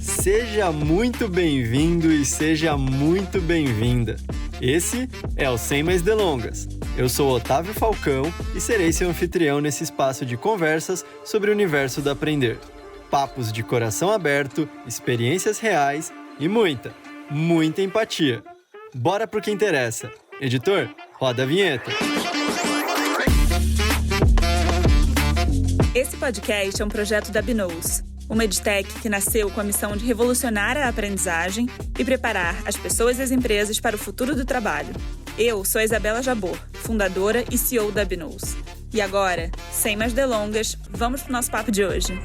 Seja muito bem-vindo e seja muito bem-vinda. Esse é o Sem Mais Delongas. Eu sou Otávio Falcão e serei seu anfitrião nesse espaço de conversas sobre o universo do aprender. Papos de coração aberto, experiências reais e muita empatia. Bora pro que interessa. Editor, roda a vinheta. Esse podcast é um projeto da Binous, uma edtech que nasceu com a missão de revolucionar a aprendizagem e preparar as pessoas e as empresas para o futuro do trabalho. Eu sou a Isabela Jabor, fundadora e CEO da Binous. E agora, sem mais delongas, vamos para o nosso papo de hoje.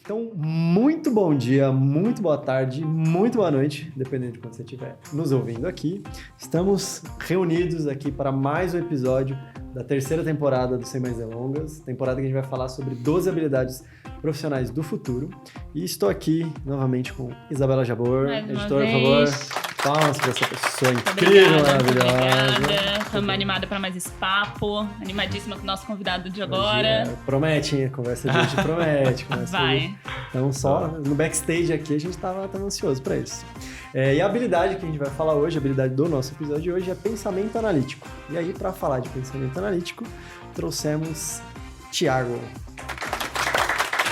Então, muito bom dia, muito boa tarde, muito boa noite, dependendo de quando você estiver nos ouvindo aqui. Estamos reunidos aqui para mais um episódio da terceira temporada do Sem Mais Delongas, temporada que a gente vai falar sobre 12 habilidades profissionais do futuro. E estou aqui novamente com Isabela Jabor. Editor, por favor. Palmas para essa pessoa incrível, maravilhosa. Obrigada. Estamos animada para mais esse papo. Animadíssima com o nosso convidado de agora. Promete, hein? A conversa de hoje promete. Vai. Então, só no backstage aqui, a gente estava ansioso para isso. E a habilidade que a gente vai falar hoje, a habilidade do nosso episódio de hoje é pensamento analítico. E aí, para falar de pensamento analítico, trouxemos Thiago.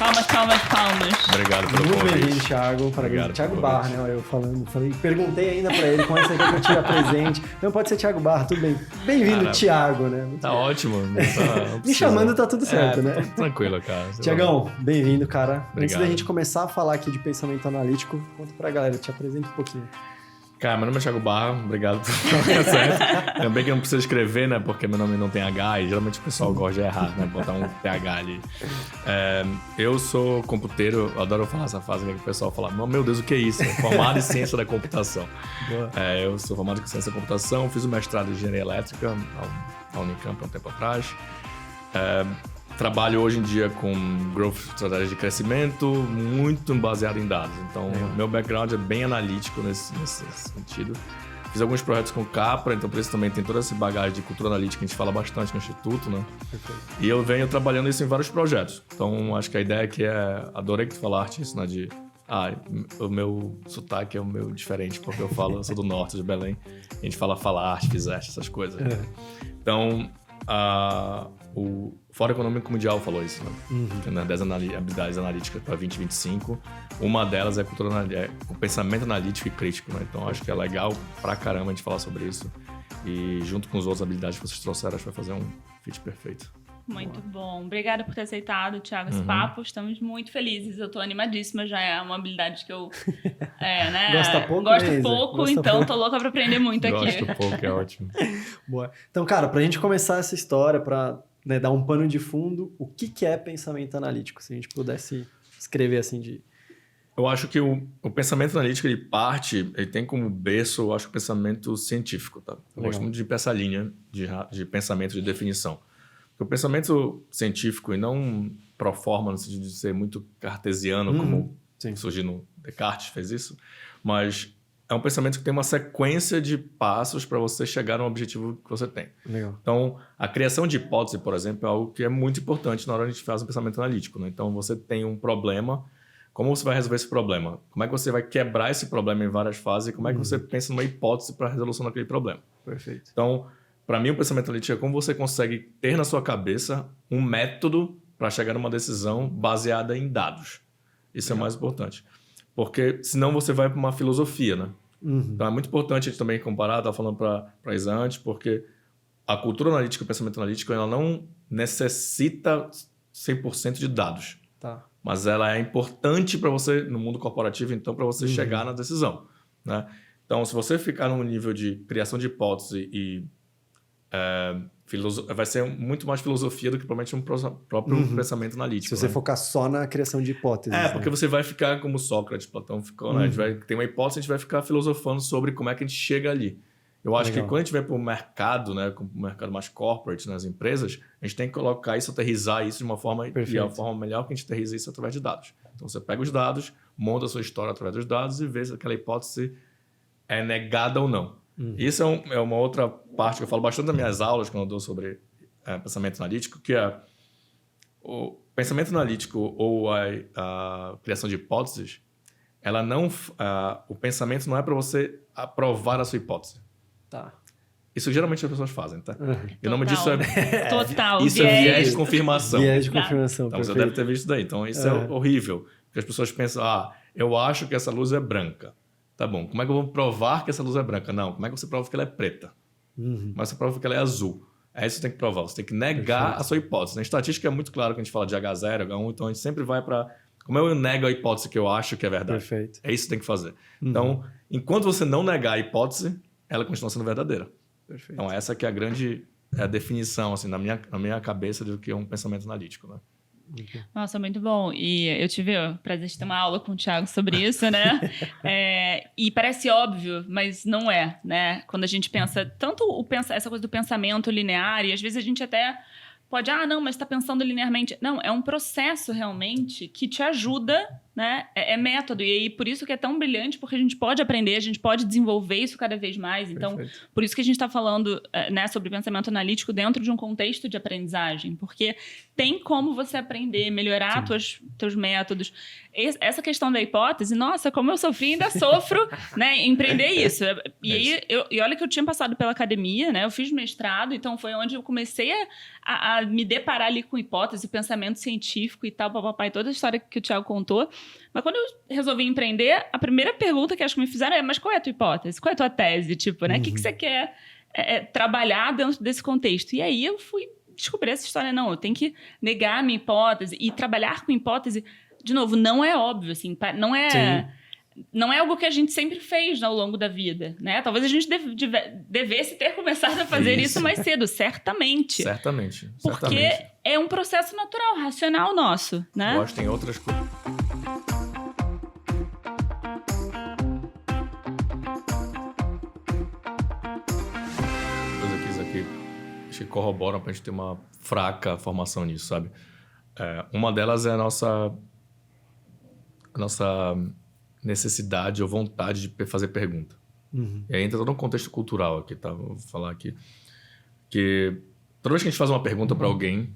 Palmas. Obrigado pelo convite. Muito bem-vindo, Thiago. Obrigado. Thiago Barra, né? Eu perguntei ainda pra ele como é que você quer que eu te apresente. Não, pode ser Thiago Barra, tudo bem. Bem-vindo, Thiago, né? Tá ótimo. Me chamando tá tudo certo, né? Tá tranquilo, cara. Tiagão, bem-vindo, cara. Obrigado. Antes da gente começar a falar aqui de pensamento analítico, conta pra galera, te apresenta um pouquinho. Cara, meu nome é Thiago Barra, obrigado por falar certo. Lembrei que não precisa escrever, né? Porque meu nome não tem H e geralmente o pessoal gosta de errar, né? Botar um TH ali. Eu sou computeiro, eu adoro falar essa frase que o pessoal fala, meu Deus, o que é isso? Formado em ciência da computação. Eu sou formado em ciência da computação, fiz o mestrado em engenharia elétrica na Unicamp há um tempo atrás. Trabalho hoje em dia com growth, estratégia de crescimento, muito baseado em dados. Então, meu background é bem analítico nesse sentido. Fiz alguns projetos com Capra, então por isso também tem toda essa bagagem de cultura analítica que a gente fala bastante no Instituto, né? Perfeito. E eu venho trabalhando isso em vários projetos. Então, acho que a ideia aqui é... Adorei que tu falaste isso, né? O meu sotaque é o meu diferente, porque eu sou do norte de Belém. A gente fala arte, fizeste, essas coisas. Então, o Fórum Econômico Mundial falou isso, né? 10 habilidades analíticas para 2025. Uma delas é o pensamento analítico e crítico, né? Então, acho que é legal pra caramba a gente falar sobre isso. E junto com as outras habilidades que vocês trouxeram, acho que vai fazer um fit perfeito. Muito bom. Obrigada por ter aceitado, Thiago, esse papo. Estamos muito felizes. Eu tô animadíssima, já é uma habilidade que eu... né? Gosto pouco, então tô louca pra aprender muito aqui. Gosto pouco, é ótimo. Boa. Então, cara, pra gente começar essa história, pra dar um pano de fundo, o que é pensamento analítico? Se a gente pudesse escrever assim de... Eu acho que o pensamento analítico, ele tem como berço, eu acho, o pensamento científico, tá? Eu gosto muito de ir pra essa linha de pensamento de definição. O pensamento científico, e não pro forma, no sentido de ser muito cartesiano, como surgiu no Descartes, fez isso, mas é um pensamento que tem uma sequência de passos para você chegar no objetivo que você tem. Legal. Então, a criação de hipótese, por exemplo, é algo que é muito importante na hora que a gente faz um pensamento analítico, né? Então, você tem um problema, como você vai resolver esse problema? Como é que você vai quebrar esse problema em várias fases e como é que você pensa numa hipótese para a resolução daquele problema? Perfeito. Então, para mim, o pensamento analítico é como você consegue ter na sua cabeça um método para chegar numa decisão baseada em dados. Isso é o mais importante. Porque senão você vai para uma filosofia, né? Então, é muito importante a gente também comparar, estava falando para a Isa antes, porque a cultura analítica e o pensamento analítico ela não necessita 100% de dados. Tá. Mas ela é importante para você, no mundo corporativo, então, para você chegar na decisão, né? Então, se você ficar num nível de criação de hipótese e vai ser muito mais filosofia do que provavelmente um próprio pensamento analítico. Se você focar só na criação de hipóteses. Porque você vai ficar como Sócrates, Platão ficou, né? A gente vai ter uma hipótese, a gente vai ficar filosofando sobre como é que a gente chega ali. Eu acho que quando a gente vai para o mercado, né, com o mercado mais corporate nas empresas, a gente tem que colocar isso, aterrizar isso de uma forma... Perfeito. E a forma melhor que a gente aterriza isso é através de dados. Então, você pega os dados, monta a sua história através dos dados e vê se aquela hipótese é negada ou não. Isso é uma outra parte que eu falo bastante nas minhas aulas, quando eu dou sobre pensamento analítico, que é o pensamento analítico ou a criação de hipóteses, ela não, o pensamento não é para você aprovar a sua hipótese. Tá. Isso geralmente as pessoas fazem, tá? E o nome disso Total. Isso é viés de confirmação. Viés de confirmação, Então perfeito. você deve ter visto isso daí. Então isso é horrível. Porque as pessoas pensam, eu acho que essa luz é branca. Tá bom, como é que eu vou provar que essa luz é branca? Não, como é que você prova que ela é preta? Como é que você prova que ela é azul? É isso que você tem que provar. Você tem que negar a sua hipótese. Na estatística é muito claro que a gente fala de H0, H1, então a gente sempre vai para... Como eu nego a hipótese que eu acho que é verdade? Perfeito. É isso que tem que fazer. Então, enquanto você não negar a hipótese, ela continua sendo verdadeira. Perfeito. Então, essa que é a grande definição, assim, na minha cabeça do que é um pensamento analítico, né? Nossa, muito bom. E eu tive o prazer de ter uma aula com o Thiago sobre isso, né? E parece óbvio, mas não é, né? Quando a gente pensa, tanto essa coisa do pensamento linear, e às vezes a gente até pode, não, mas está pensando linearmente. Não, é um processo realmente que te ajuda, né? É método. E aí, por isso que é tão brilhante, porque a gente pode aprender, a gente pode desenvolver isso cada vez mais. Então, por isso que a gente está falando né, sobre pensamento analítico dentro de um contexto de aprendizagem. Porque tem como você aprender, melhorar teus métodos. Essa questão da hipótese, nossa, como eu sofri e ainda sofro, né, empreender isso. E olha que eu tinha passado pela academia, né? Eu fiz mestrado, então foi onde eu comecei a me deparar ali com hipótese, pensamento científico e tal, papai, toda a história que o Thiago contou. Mas quando eu resolvi empreender, a primeira pergunta que acho que me fizeram é, mas qual é a tua hipótese? Qual é a tua tese? Tipo, né? O que você quer trabalhar dentro desse contexto? E aí eu fui descobrir essa história. Não, eu tenho que negar a minha hipótese e trabalhar com hipótese. De novo, não é óbvio, assim, não é algo que a gente sempre fez ao longo da vida, né? Talvez a gente devesse ter começado a fazer isso mais cedo, certamente. Certamente. Porque é um processo natural, racional nosso, né? Eu acho que tem outras coisas. Acho que corroboram pra gente ter uma fraca formação nisso, sabe? Uma delas é a nossa necessidade ou vontade de fazer pergunta. E aí entra todo um contexto cultural aqui, tá? Vou falar aqui. Que toda vez que a gente faz uma pergunta para alguém,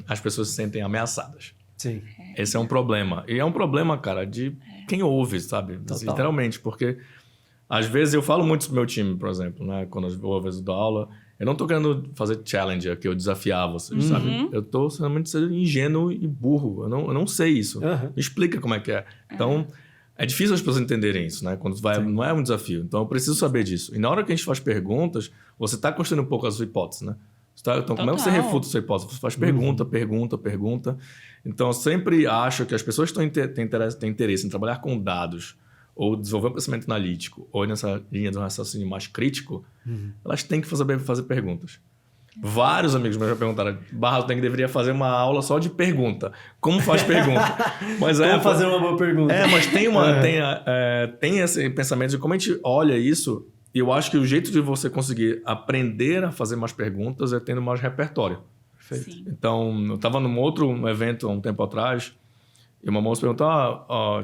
as pessoas se sentem ameaçadas. Sim. Esse é um problema. E é um problema, cara, de quem ouve, sabe? Literalmente, porque às vezes eu falo muito pro meu time, por exemplo, né? Quando eu vou, às vezes, dar aula, eu não tô querendo fazer challenge aqui, eu desafiar vocês, sabe? Eu tô realmente sendo ingênuo e burro. Eu não sei isso. Me explica como é que é. Então, é difícil as pessoas entenderem isso, né? Quando não é um desafio. Então, eu preciso saber disso. E na hora que a gente faz perguntas, você tá construindo um pouco a sua hipótese, né? Então, como é que você refuta a sua hipótese? Você faz pergunta. Então, eu sempre acho que as pessoas que têm interesse em trabalhar com dados ou desenvolver um pensamento analítico ou nessa linha de um raciocínio mais crítico, elas têm que fazer perguntas. Vários amigos meus já perguntaram, Barra, deveria fazer uma aula só de pergunta. Como faz pergunta? Mas como fazer uma boa pergunta. Mas tem esse pensamento de como a gente olha isso, e eu acho que o jeito de você conseguir aprender a fazer mais perguntas é tendo mais repertório. Perfeito. Sim. Então, eu estava num outro evento há um tempo atrás, e uma moça perguntou,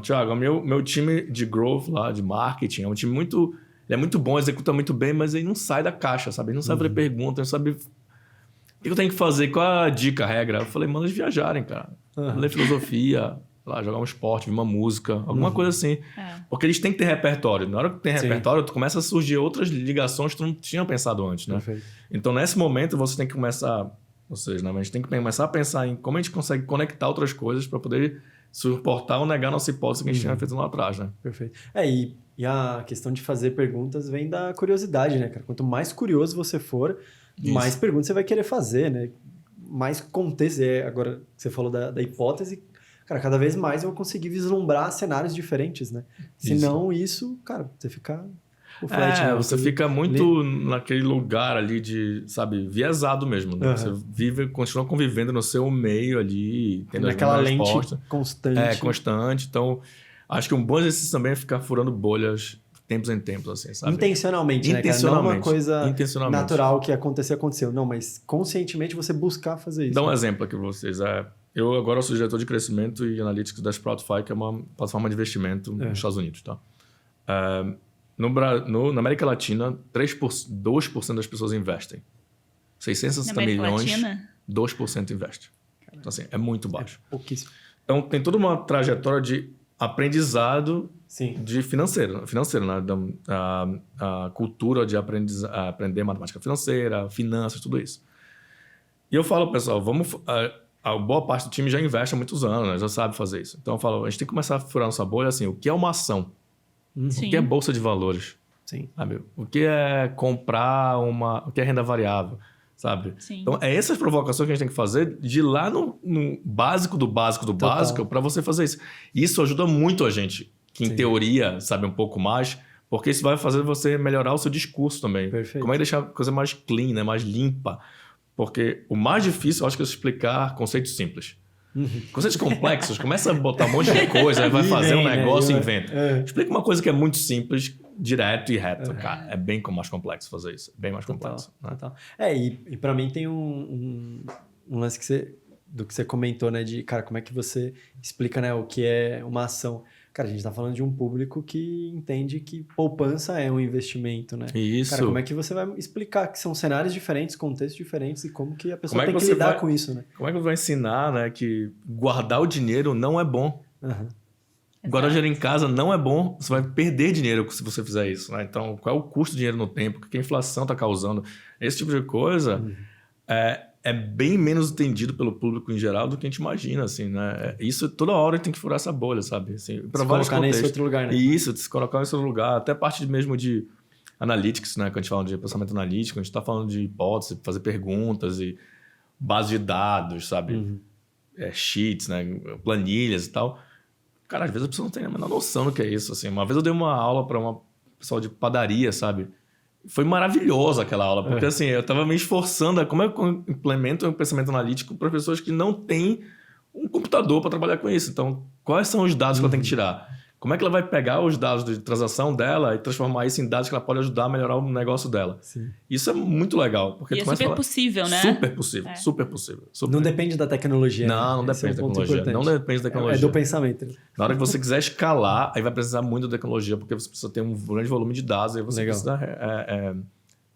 Thiago, meu time de growth lá, de marketing, é um time muito... Ele é muito bom, executa muito bem, mas ele não sai da caixa, sabe? Ele não sabe fazer pergunta, não sabe... O que eu tenho que fazer? Qual a dica, a regra? Eu falei, manda eles viajarem, cara. Ler filosofia, lá, jogar um esporte, uma música, alguma coisa assim. Porque eles têm que ter repertório. Na hora que tem repertório, começa a surgir outras ligações que tu não tinha pensado antes, né? Perfeito. Então, nesse momento, você tem que começar... Ou seja, né, a gente tem que começar a pensar em como a gente consegue conectar outras coisas para poder suportar ou negar a nossa hipótese que a gente tinha feito lá atrás, né? Perfeito. E a questão de fazer perguntas vem da curiosidade, né, cara? Quanto mais curioso você for, mais perguntas você vai querer fazer, né? Mais contexto. Agora, você falou da hipótese, cara, cada vez mais eu vou conseguir vislumbrar cenários diferentes, né? Senão isso, cara, você fica... você fica muito naquele lugar ali de, sabe, viesado mesmo, né? Você continua convivendo no seu meio ali, tendo aquela lente constante. Constante. Então, acho que um bom exercício também é ficar furando bolhas tempos em tempos, assim, sabe? Intencionalmente, né, cara? Não é uma coisa natural que aconteceu. Não, mas conscientemente você buscar fazer isso. Dá um exemplo aqui pra vocês. Eu agora sou diretor de crescimento e analytics da Sproutify, que é uma plataforma de investimento nos Estados Unidos, tá? Na América Latina, 2% das pessoas investem. 660 milhões, Latina? 2% investe. Então, assim, é muito baixo. Pouquíssimo. Então, tem toda uma trajetória de aprendizado Sim. de financeiro, né? A cultura de aprender matemática financeira, finanças, tudo isso. E eu falo, pessoal, a boa parte do time já investe há muitos anos, né? Já sabe fazer isso. Então eu falo, a gente tem que começar a furar nossa bolha assim, o que é uma ação? Sim. O que é bolsa de valores? Sim. Sabe? O que é comprar o que é renda variável? Sabe? Sim. Então, é essas provocações que a gente tem que fazer de lá no básico do básico do Total. básico para você fazer isso. E isso ajuda muito a gente, que em teoria sabe um pouco mais, porque isso vai fazer você melhorar o seu discurso também. Perfeito. Como é deixar a coisa mais clean, né? Mais limpa. Porque o mais difícil, eu acho que é explicar conceitos simples. Conceitos complexos, começa a botar um monte de coisa, aí vai fazer um negócio e inventa. Explica uma coisa que é muito simples, direto e reto. Cara, é bem mais complexo fazer isso. Bem mais complexo. Né? Total. E para mim tem um lance do que você comentou, né? De, cara, como é que você explica, né, o que é uma ação? Cara, a gente tá falando de um público que entende que poupança é um investimento, né? Isso. Cara, como é que você vai explicar que são cenários diferentes, contextos diferentes e como que a pessoa Como é tem que que você lidar vai- com isso, né? Como é que vai ensinar, né, que guardar o dinheiro não é bom? Aham. Guardar dinheiro em casa não é bom, você vai perder dinheiro se você fizer isso. Né? Então, qual é o custo do dinheiro no tempo? O que a inflação está causando? Esse tipo de coisa é bem menos entendido pelo público em geral do que a gente imagina. Assim, né? Isso toda hora tem que furar essa bolha, sabe? Assim, para Se vários colocar nesse contextos. outro lugar, né? Isso, se colocar nesse outro lugar. Até a parte mesmo de analytics, né? Quando a gente fala de pensamento analítico, a gente está falando de hipótese, fazer perguntas e base de dados, sabe? Sheets, né? Planilhas e tal. Cara, às vezes a pessoa não tem a menor noção do que é isso. Assim. Uma vez eu dei uma aula para uma pessoal de padaria, sabe? Foi maravilhosa aquela aula, porque assim, eu estava me esforçando. Como é que eu implemento um pensamento analítico para pessoas que não têm um computador para trabalhar com isso? Então, quais são os dados que ela tem que tirar? Como é que ela vai pegar os dados de transação dela e transformar isso em dados que ela pode ajudar a melhorar o negócio dela? Sim. Isso é muito legal. Porque E tu é começa a super falar- possível, né? Super possível, super possível. Super. Não depende da tecnologia. Não, não né? Esse depende é da um ponto tecnologia. Não importante. depende da tecnologia. É do pensamento. Na hora que você quiser escalar, aí vai precisar muito da tecnologia, porque você precisa ter um grande volume de dados, aí você Legal. precisa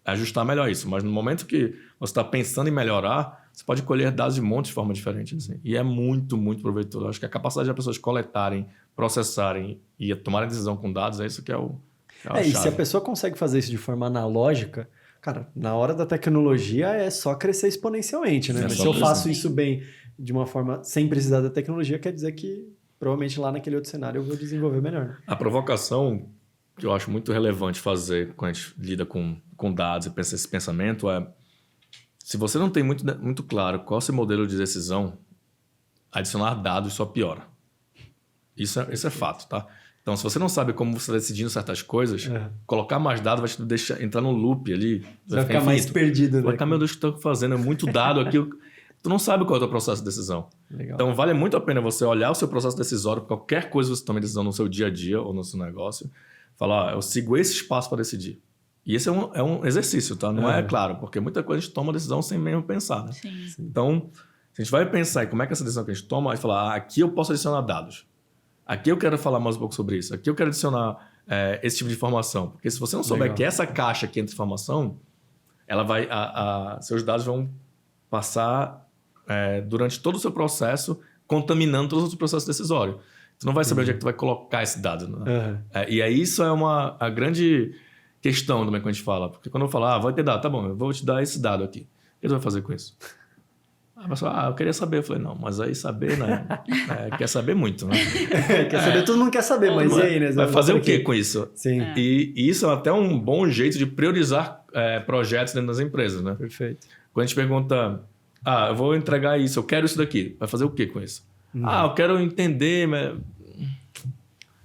ajustar melhor isso. Mas no momento que você está pensando em melhorar, você pode colher dados de um monte de forma diferente. Assim. E é muito, muito proveitoso. Eu acho que a capacidade das pessoas coletarem, processarem e tomarem decisão com dados é isso que é o E se chave. a pessoa consegue fazer isso de forma analógica, cara, na hora da tecnologia é só crescer exponencialmente, né? É Mas só se eu crescer. faço isso bem, de uma forma sem precisar da tecnologia, quer dizer que provavelmente lá naquele outro cenário eu vou desenvolver melhor. Né? A provocação que eu acho muito relevante fazer quando a gente lida com dados e pensa esse pensamento é: se você não tem muito claro qual é o seu modelo de decisão, adicionar dados só piora. Isso é fato, tá? Então, se você não sabe como você está decidindo certas coisas, colocar mais dados vai te deixar entrar num loop ali. Você vai ficar mais infinito. perdido, né? Vai ficar, meu Deus, o que eu estou fazendo? É muito dado aqui. Tu não sabe qual é o teu processo de decisão. Legal. Então, vale muito a pena você olhar o seu processo decisório, qualquer coisa que você tome decisão no seu dia a dia ou no seu negócio, falar, eu sigo esse espaço para decidir. E esse é um exercício, tá? Não é claro, porque muita coisa a gente toma decisão sem mesmo pensar, né? Sim. Então, se a gente vai pensar em como é que essa decisão que a gente toma, e falar, aqui eu posso adicionar dados. Aqui eu quero falar mais um pouco sobre isso. Aqui eu quero adicionar esse tipo de informação. Porque se você não souber Legal. que essa caixa aqui entra informação, ela vai, seus dados vão passar durante todo o seu processo, contaminando todos os outros processos decisórios. Tu não vai saber onde é que tu vai colocar esse dado. Né? E aí isso é a grande questão também quando a gente fala. Porque quando eu falo, vai ter dado, tá bom, eu vou te dar esse dado aqui. O que tu vai fazer com isso? A pessoa, eu queria saber. Eu falei, não, mas aí saber, né? Quer saber muito, né? Quer saber? Todo mundo quer saber, mas e aí, né? Vai fazer o quê com isso? Sim. E isso é até um bom jeito de priorizar projetos dentro das empresas, né? Perfeito. Quando a gente pergunta, eu vou entregar isso, eu quero isso daqui. Vai fazer o quê com isso? Eu quero entender...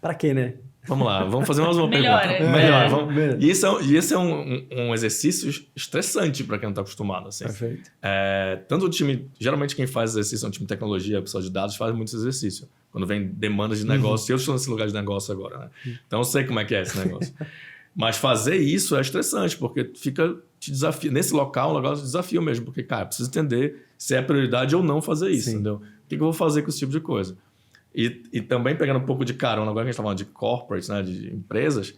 Pra quê, né? Vamos lá, vamos fazer mais uma Melhora. pergunta. Melhor. Melhor. E esse é um exercício estressante para quem não está acostumado. Assim. Perfeito. Tanto o time... Geralmente quem faz exercício é um time de tecnologia, pessoal de dados, faz muito esse exercício. Quando vem demandas de negócio. Eu estou nesse lugar de negócio agora, né? Então eu sei como é que é esse negócio. Mas fazer isso é estressante, porque te desafia. Nesse local, o negócio desafio mesmo. Porque, cara, eu preciso entender se é prioridade ou não fazer isso, entendeu? O que eu vou fazer com esse tipo de coisa? E também pegando um pouco de carona, agora que a gente está falando de corporates, né, de empresas,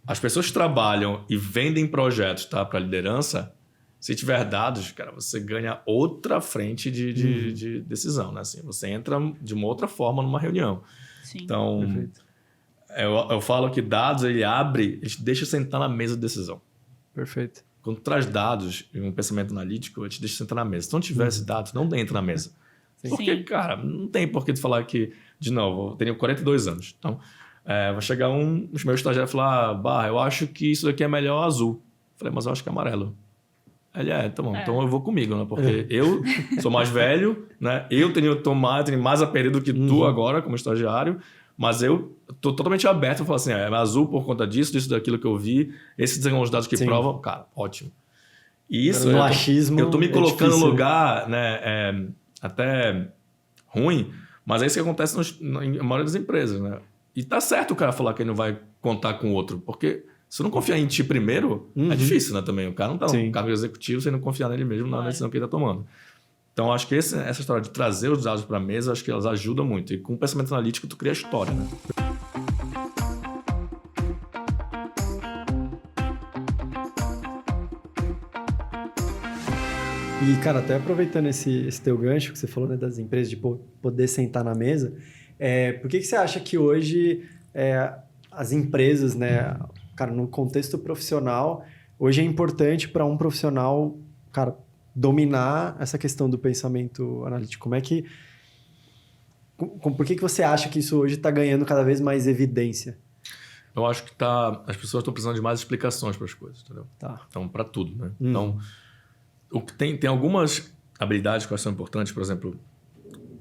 as pessoas que trabalham e vendem projetos, tá, para liderança, se tiver dados, cara, você ganha outra frente de decisão, né? Assim, você entra de uma outra forma numa reunião. Sim. Então, eu falo que dados, ele abre, a gente deixa sentar na mesa de decisão. Perfeito. Quando traz dados e um pensamento analítico, eu te deixo sentar na mesa. Se não tivesse dados, não entra na mesa. Sim. Porque, cara, não tem por que tu falar que, de novo, eu tenho 42 anos. Então, vai chegar os meus estagiários e falar, eu acho que isso daqui é melhor azul. Falei, mas eu acho que é amarelo. Ele tá bom, então eu vou comigo, né? Porque eu sou mais velho, né? Eu tenho mais a perder do que tu agora, como estagiário, mas eu tô totalmente aberto a falar assim, é azul por conta disso, daquilo que eu vi, esses são os dados que provam, cara, ótimo. E isso, no achismo, eu tô me colocando difícil, no lugar, né? Até ruim, mas é isso que acontece na maioria das empresas, né? E tá certo o cara falar que ele não vai contar com o outro, porque se não confiar em ti primeiro, é difícil, né, também. O cara não tá no cargo executivo sem não confiar nele mesmo na decisão que ele tá tomando. Então, acho que essa história de trazer os dados para a mesa, acho que elas ajudam muito. E com o pensamento analítico, tu cria história, né? E, cara, até aproveitando esse teu gancho que você falou, né, das empresas, de poder sentar na mesa, por que você acha que hoje as empresas, né, cara, no contexto profissional, hoje é importante para um profissional, cara, dominar essa questão do pensamento analítico? Por que você acha que isso hoje está ganhando cada vez mais evidência? Eu acho que as pessoas estão precisando de mais explicações para as coisas, entendeu? Tá. Então, para tudo, né? Então, tem algumas habilidades que eu acho que são importantes, por exemplo,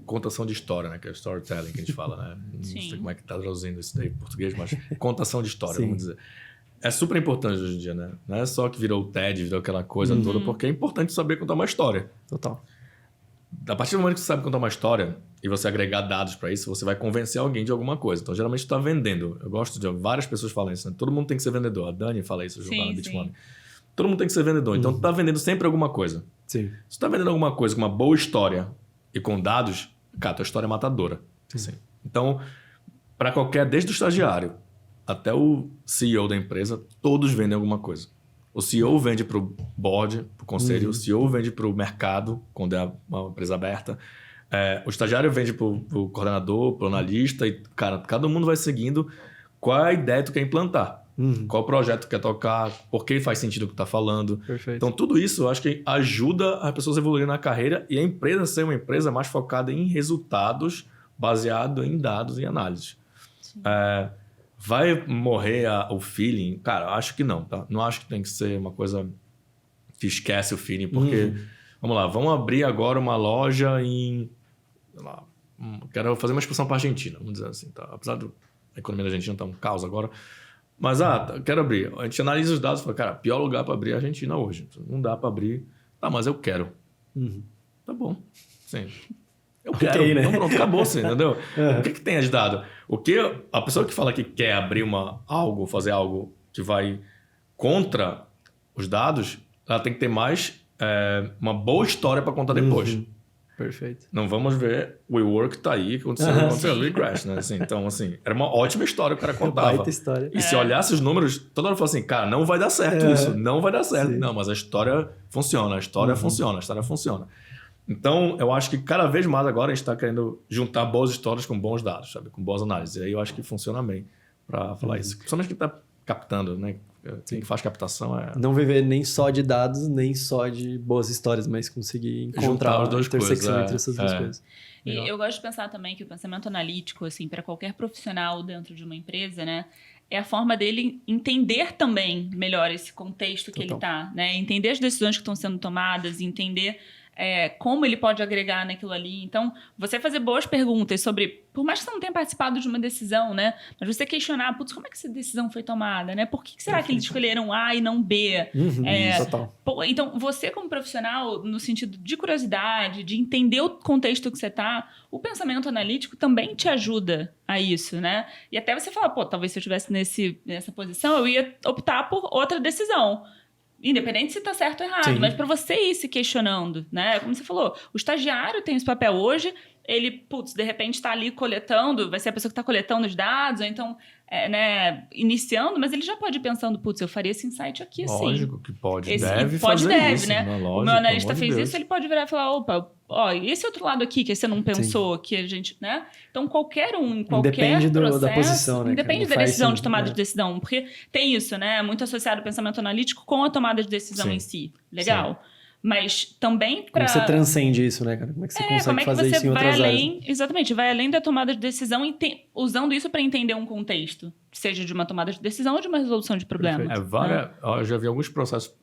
contação de história, né? Que é storytelling que a gente fala, né? Não sei como é que tá traduzindo isso daí em português, mas contação de história, vamos dizer. É super importante hoje em dia, né? Não é só que virou o TED, virou aquela coisa toda, porque é importante saber contar uma história. Total. A partir do momento que você sabe contar uma história e você agregar dados para isso, você vai convencer alguém de alguma coisa. Então, geralmente, tu tá vendendo. Eu gosto de várias pessoas falam isso, né? Todo mundo tem que ser vendedor. A Dani fala isso, lá na Bitmoney. Todo mundo tem que ser vendedor. Então, tu tá vendendo sempre alguma coisa. Sim. Se tu tá vendendo alguma coisa com uma boa história e com dados, cara, tua história é matadora. Assim. Então, para desde o estagiário até o CEO da empresa, todos vendem alguma coisa. O CEO vende para o board, para o conselho, o CEO vende para o mercado, quando é uma empresa aberta. O estagiário vende para o coordenador, para o analista. E, cara, cada mundo vai seguindo qual é a ideia que tu quer implantar. Qual projeto tu quer tocar, por que faz sentido o que tu tá falando. Perfeito. Então, tudo isso eu acho que ajuda as pessoas a evoluírem na carreira e a empresa ser uma empresa mais focada em resultados, baseado em dados e análises. Vai morrer o feeling? Cara, acho que não, tá? Não acho que tem que ser uma coisa que esquece o feeling, porque, vamos lá, vamos abrir agora uma loja em, sei lá, quero fazer uma expansão para a Argentina, vamos dizer assim, tá? Apesar da economia da Argentina tá um caos agora, mas, quero abrir. A gente analisa os dados e fala, cara, pior lugar para abrir é a Argentina hoje. Não dá para abrir. Tá, mas eu quero. Tá bom. Sim. Eu quero. Né? Então pronto, acabou, assim, entendeu? O que tem de dado? A pessoa que fala que quer abrir fazer algo que vai contra os dados, ela tem que ter mais uma boa história para contar depois. Perfeito. Não vamos ver o WeWork tá aí, aconteceu o Recrash, né? Assim, então, assim, era uma ótima história que o cara contava. Baita história. E se olhasse os números, toda hora falava assim, cara, não vai dar certo isso, não vai dar certo. Sim. Não, mas a história funciona, funciona. Então, eu acho que cada vez mais agora a gente está querendo juntar boas histórias com bons dados, sabe? Com boas análises. E aí eu acho que funciona bem para falar isso. Principalmente quem está captando, né? Quem faz captação Não viver nem só de dados, nem só de boas histórias, mas conseguir encontrar a intersecção entre essas duas coisas. E eu gosto de pensar também que o pensamento analítico, assim, para qualquer profissional dentro de uma empresa, né? É a forma dele entender também melhor esse contexto que ele está, né? Entender as decisões que estão sendo tomadas, entender como ele pode agregar naquilo ali. Então, você fazer boas perguntas sobre, por mais que você não tenha participado de uma decisão, né? Mas você questionar, putz, como é que essa decisão foi tomada, né? Por que será que eles escolheram A e não B? Total. Então, você como profissional, no sentido de curiosidade, de entender o contexto que você está, o pensamento analítico também te ajuda a isso, né? E até você falar, talvez se eu estivesse nessa posição, eu ia optar por outra decisão. Independente se está certo ou errado, mas para você ir se questionando, né? Como você falou, o estagiário tem esse papel hoje, ele, de repente tá ali coletando, vai ser a pessoa que tá coletando os dados, ou então, iniciando, mas ele já pode ir pensando, eu faria esse insight aqui, assim. Lógico que pode, deve deve fazer, isso, né? Lógico, o meu analista fez Deus. isso, ele pode virar e falar, opa, e esse outro lado aqui que você não pensou, que a gente, né? Então, qualquer um, em qualquer Independe processo... da posição, né? Independe da decisão de tomada de decisão, porque tem isso, né? Muito associado ao pensamento analítico com a tomada de decisão em si. Legal. Sim. Mas também para... Como você transcende isso, né, cara? Como é que você consegue fazer isso em outras áreas? Exatamente, vai além da tomada de decisão usando isso para entender um contexto, seja de uma tomada de decisão ou de uma resolução de problema. Eu já vi alguns processos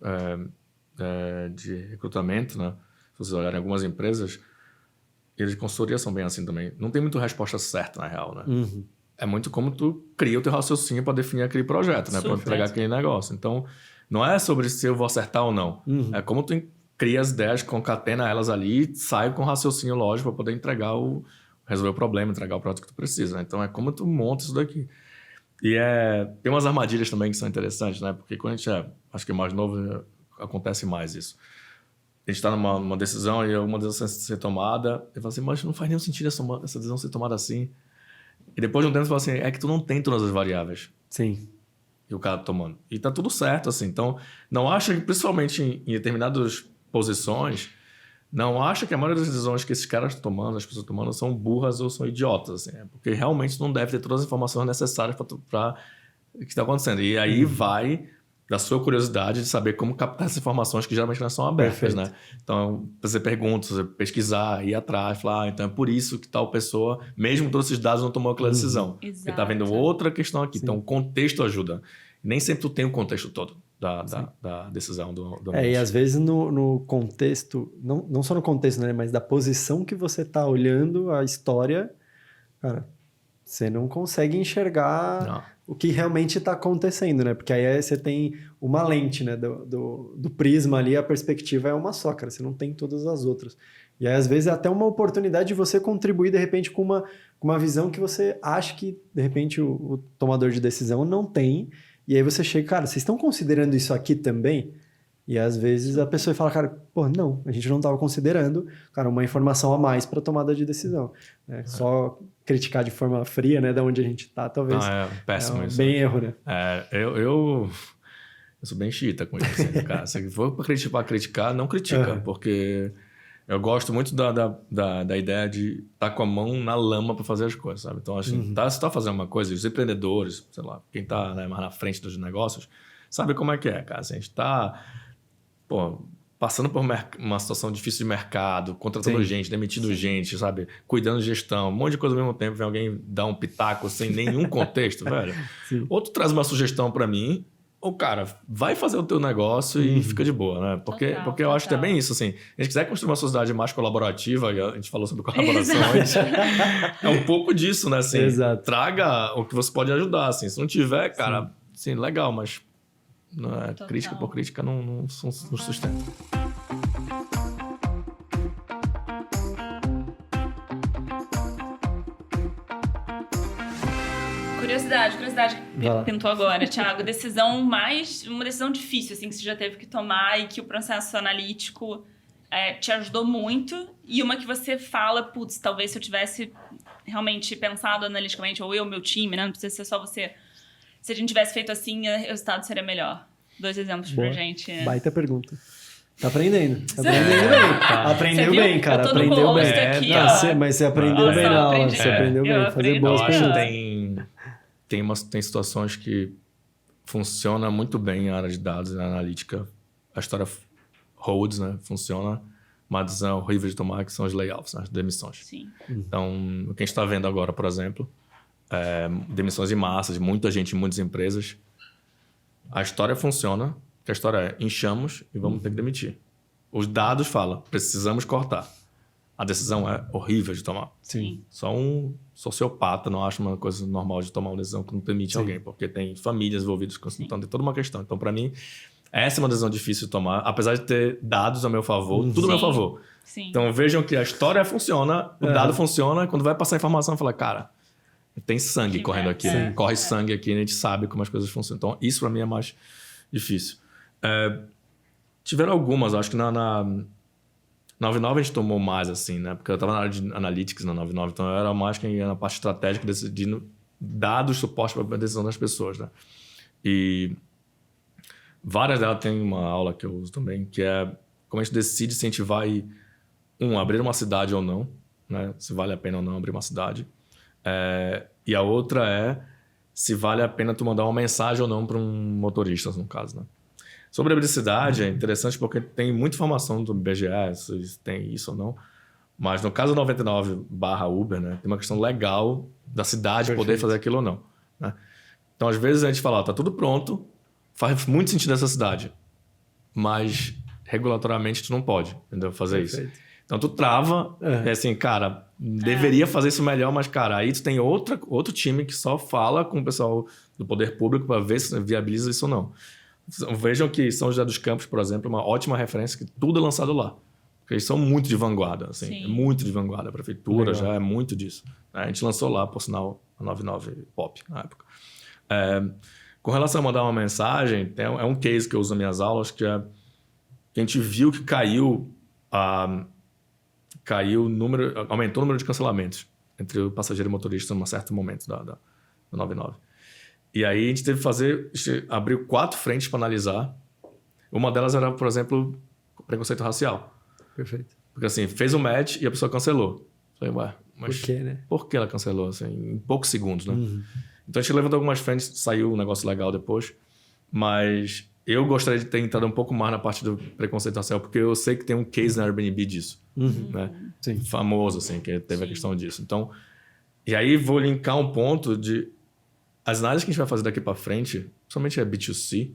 de recrutamento, né? Se vocês olharem algumas empresas, eles de consultoria são bem assim também. Não tem muito resposta certa, na real, né? Uhum. É muito como tu cria o teu raciocínio para definir aquele projeto, né? Para entregar aquele negócio. Então, não é sobre se eu vou acertar ou não. Uhum. É como tu cria as ideias, concatena elas ali, sai com raciocínio lógico para poder resolver o problema, entregar o produto que tu precisa. Né? Então, é como tu monta isso daqui. E tem umas armadilhas também que são interessantes, né? Porque quando a gente acho que é mais novo, acontece mais isso. A gente está numa decisão e alguma decisão ser tomada, eu falo assim, mas não faz nenhum sentido essa decisão ser tomada assim. E depois de um tempo você fala assim, é que tu não tem todas as variáveis. Sim. E o cara tomando. E tá tudo certo, assim. Então, não acha que, principalmente em determinadas posições, não acha que a maioria das decisões que esses caras estão tomando, as pessoas tomando, são burras ou são idiotas, assim. Porque realmente não deve ter todas as informações necessárias para o que está acontecendo. E aí vai da sua curiosidade de saber como captar essas informações que geralmente não são abertas, Perfeito. né? Então, fazer perguntas, pesquisar, ir atrás, falar, então é por isso que tal pessoa, mesmo com todos esses dados, não tomou aquela decisão. Exato. Porque tá vendo outra questão aqui. Sim. Então, o contexto ajuda. Nem sempre tu tem o contexto todo da decisão do ambiente. E às vezes no contexto, não só no contexto, né? Mas da posição que você tá olhando a história, cara, você não consegue enxergar o que realmente está acontecendo, né? Porque aí você tem uma lente, né? Do prisma ali, a perspectiva é uma só, cara. Você não tem todas as outras. E aí, às vezes, é até uma oportunidade de você contribuir, de repente, com uma visão que você acha que, de repente, o tomador de decisão não tem. E aí você chega, cara, vocês estão considerando isso aqui também? E às vezes a pessoa fala, cara, não, a gente não estava considerando, cara, uma informação a mais para tomada de decisão. Né? Só criticar de forma fria, né, da onde a gente está, talvez. Péssimo isso. Bem erro, né? Eu sou bem xiita com isso, assim, cara. Se for para criticar, não critica, porque eu gosto muito da ideia de estar com a mão na lama para fazer as coisas, sabe? Então, assim, se tá fazendo uma coisa, os empreendedores, sei lá, quem tá, né, mais na frente dos negócios, sabe como é que é, cara? Assim, a gente tá passando por uma situação difícil de mercado, contratando gente, demitindo gente, sabe? Cuidando de gestão, um monte de coisa ao mesmo tempo, vem alguém dar um pitaco sem nenhum contexto, velho. Sim. Ou tu traz uma sugestão para mim, ou, cara, vai fazer o teu negócio e fica de boa, né? Porque eu acho que é bem isso, assim. A gente quiser construir uma sociedade mais colaborativa, a gente falou sobre colaboração antes, é um pouco disso, né? Assim, traga o que você pode ajudar, assim. Se não tiver, cara, sim, legal, mas crítica por crítica não sustenta. Curiosidade que pintou agora, Thiago. Uma decisão difícil, assim, que você já teve que tomar e que o processo analítico te ajudou muito. E uma que você fala, talvez se eu tivesse realmente pensado analiticamente, ou meu time, né? Não precisa ser só você. Se a gente tivesse feito assim, o resultado seria melhor. 2 exemplos pra gente. Baita pergunta. Tá aprendendo. Bem. Aprendeu bem, cara. Aprendeu bem. Mas você aprendeu bem na aula. Você aprendeu bem. Fazer boas perguntas. Tem situações que funciona muito bem a área de dados e na analítica. A história holds, né? Funciona. Uma decisão horrível de tomar, que são os layoffs, né? As demissões. Sim. Então, o que a gente está vendo agora, por exemplo, demissões em massa de muita gente em muitas empresas. A história funciona, que a história é inchamos e vamos ter que demitir. Os dados falam, precisamos cortar. A decisão é horrível de tomar. Sim. Só um sociopata não acha uma coisa normal de tomar uma decisão que não demite alguém, porque tem famílias envolvidas com isso, então tem toda uma questão. Então, para mim, essa é uma decisão difícil de tomar, apesar de ter dados a meu favor, tudo a meu favor. Sim. Então, vejam que a história funciona, o dado funciona, e quando vai passar a informação, fala, cara, tem sangue correndo aqui, né? Corre sangue aqui, a gente sabe como as coisas funcionam. Então, isso para mim é mais difícil. Tiveram algumas, acho que 99 a gente tomou mais, assim, né? Porque eu tava na área de analytics na 99, então eu era mais quem ia na parte estratégica, decidindo dados, suporte para a decisão das pessoas, né? E várias delas tem uma aula que eu uso também, que é como a gente decide se a gente vai, abrir uma cidade ou não, né? Se vale a pena ou não abrir uma cidade. E a outra é se vale a pena tu mandar uma mensagem ou não para um motorista, no caso, né? Sobre a publicidade é interessante porque tem muita informação do BGS, se tem isso ou não. Mas no caso 99/Uber, né, tem uma questão legal da cidade poder fazer aquilo ou não, né? Então, às vezes, a gente fala, tá tudo pronto, faz muito sentido essa cidade, mas regulatoriamente tu não pode, entendeu? Fazer isso. Então, tu trava, é assim, cara, deveria fazer isso melhor, mas, cara, aí tu tem outro time que só fala com o pessoal do poder público para ver se viabiliza isso ou não. Vejam que São José dos Campos, por exemplo, é uma ótima referência, que tudo é lançado lá. Porque eles são muito de vanguarda, assim, é muito de vanguarda. A prefeitura já é muito disso. A gente lançou lá, por sinal, a 99 Pop, na época. Com relação a mandar uma mensagem, é um case que eu uso nas minhas aulas, que é que a gente viu que aumentou o número de cancelamentos entre o passageiro e o motorista em um certo momento da 99. E aí a gente teve que abriu 4 frentes para analisar. Uma delas era, por exemplo, preconceito racial. Perfeito. Porque assim, fez um match e a pessoa cancelou. Falei, mas por quê, né? Por que ela cancelou? Assim, em poucos segundos, né? Então a gente levantou algumas frentes, saiu um negócio legal depois. Mas eu gostaria de ter entrado um pouco mais na parte do preconceito racial, porque eu sei que tem um case na Airbnb disso. Né? Sim. Famoso, assim, que teve a questão disso. Então, e aí vou linkar um ponto de... As análises que a gente vai fazer daqui para frente, principalmente a B2C,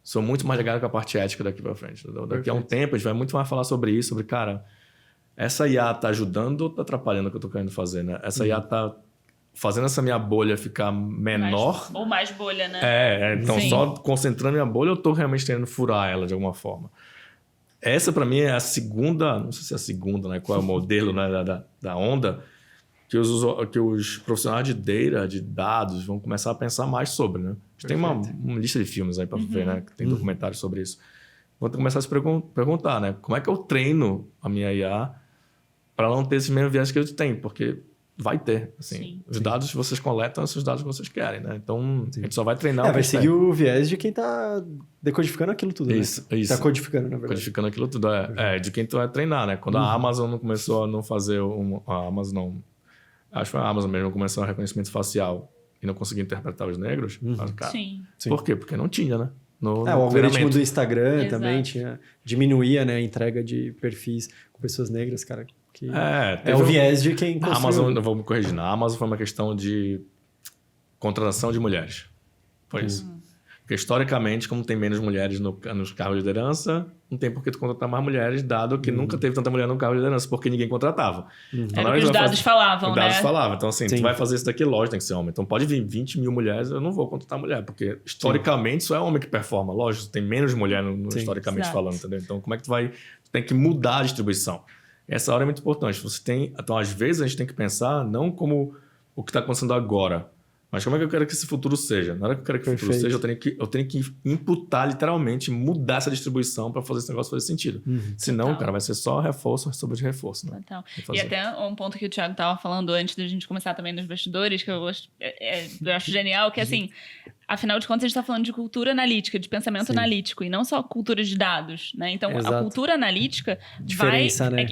são muito mais ligadas com a parte ética daqui para frente. Daqui a um tempo, a gente vai muito mais falar sobre isso, sobre, cara, essa IA tá ajudando ou tá atrapalhando o que eu tô querendo fazer, né? Essa IA tá fazendo essa minha bolha ficar menor. Ou mais bolha, né? Então só concentrando minha bolha, eu tô realmente tentando furar ela de alguma forma. Essa, para mim, é a segunda, não sei se é a segunda, né? Qual é o modelo, né, da onda, que os profissionais de data, de dados, vão começar a pensar mais sobre, né? A gente tem uma lista de filmes aí para ver, né? Que tem documentários sobre isso. Vão começar a se perguntar, né? Como é que eu treino a minha IA para não ter esses mesmos viés que eu tenho? Porque vai ter, assim. Os dados que vocês coletam são os dados que vocês querem, né? Então, a gente só vai treinar vai seguir o viés de quem tá decodificando aquilo tudo, isso, né? Isso. Tá codificando, na verdade. Codificando aquilo tudo, de quem tu vai treinar, né? Quando a Amazon não começou a não fazer... A Amazon não... Acho que foi a Amazon mesmo, começou a reconhecimento facial e não conseguia interpretar os negros. Mas, cara, por quê? Porque não tinha, né? O algoritmo do Instagram também diminuía, né, a entrega de perfis com pessoas negras, cara. Que é o viés de quem construiu. A Amazon, eu vou me corrigir, a Amazon foi uma questão de contratação de mulheres. Foi isso. Porque historicamente, como tem menos mulheres nos cargos de liderança, não tem por que tu contratar mais mulheres, dado que nunca teve tanta mulher no cargo de liderança, porque ninguém contratava. Então, era o que os dados falavam, né? Os dados falavam. Então, assim, tu vai fazer isso daqui, lógico, tem que ser homem. Então, pode vir 20 mil mulheres, eu não vou contratar mulher, porque historicamente só é homem que performa. Lógico, tem menos mulher historicamente falando, entendeu? Então, como é que tu vai... Tu tem que mudar a distribuição. Essa hora é muito importante. Então, às vezes, a gente tem que pensar não como o que está acontecendo agora, mas como é que eu quero que esse futuro seja? Na hora que eu quero que o futuro seja, eu tenho que imputar, literalmente, mudar essa distribuição para fazer esse negócio fazer sentido. Senão, cara, vai ser só reforço sobre reforço. Né? E até um ponto que o Thiago estava falando antes da gente começar também nos bastidores, que eu acho genial, que é assim, afinal de contas, a gente está falando de cultura analítica, de pensamento analítico, e não só cultura de dados, né? Então, a cultura analítica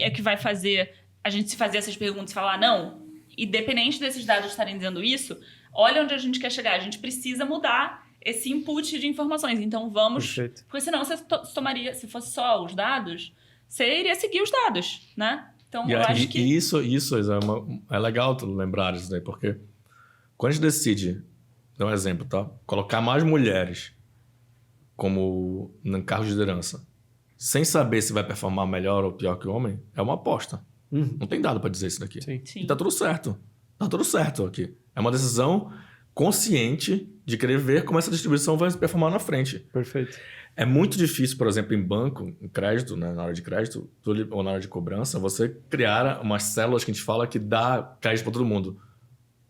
é que vai fazer a gente se fazer essas perguntas e falar, não, independente desses dados estarem dizendo isso, olha onde a gente quer chegar. A gente precisa mudar esse input de informações. Então, vamos... Perfeito. Porque senão você tomaria... Se fosse só os dados, você iria seguir os dados, né? Então, eu acho que... Isso é legal tu lembrar isso daí, porque quando a gente decide, dá um exemplo, tá? Colocar mais mulheres como no cargo de liderança, sem saber se vai performar melhor ou pior que o homem, é uma aposta. Não tem dado para dizer isso daqui. Sim. E tá tudo certo. Tá tudo certo aqui. É uma decisão consciente de querer ver como essa distribuição vai performar na frente. Perfeito. É muito difícil, por exemplo, em banco, em crédito, né, na hora de crédito ou na hora de cobrança, você criar umas células que a gente fala que dá crédito para todo mundo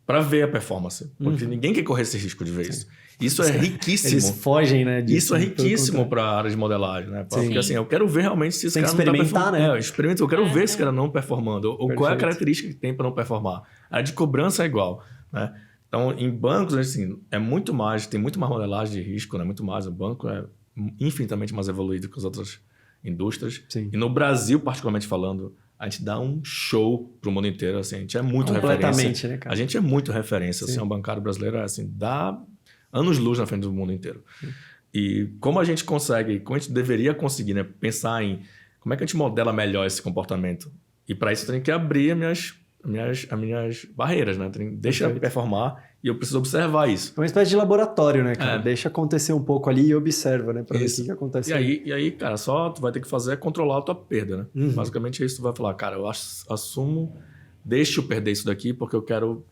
para ver a performance. Porque ninguém quer correr esse risco de ver isso. Isso é riquíssimo. Eles fogem, né? Isso é riquíssimo para a área de modelagem, né? Porque assim, eu quero ver realmente se esse tem cara que experimentar, né? Eu quero ver esse cara não performando. Ou qual é a característica que tem para não performar. A área de cobrança é igual, né? Então, em bancos, assim, tem muito mais modelagem de risco, né? Muito mais. O banco é infinitamente mais evoluído que as outras indústrias. Sim. E no Brasil, particularmente falando, a gente dá um show pro mundo inteiro, assim. A gente é muito referência. Né, cara? A gente é muito referência, assim. O bancário brasileiro, assim, dá anos-luz na frente do mundo inteiro. E como a gente deveria conseguir, né? Pensar em como é que a gente modela melhor esse comportamento. E para isso eu tenho que abrir as minhas barreiras, né? Deixa eu performar e eu preciso observar isso. É uma espécie de laboratório, né, cara? Deixa acontecer um pouco ali e observa, né? Pra ver o que acontece. E aí, cara, só tu vai ter que fazer é controlar a tua perda, né? Basicamente é isso que tu vai falar. Cara, eu assumo, deixa eu perder isso daqui porque eu quero...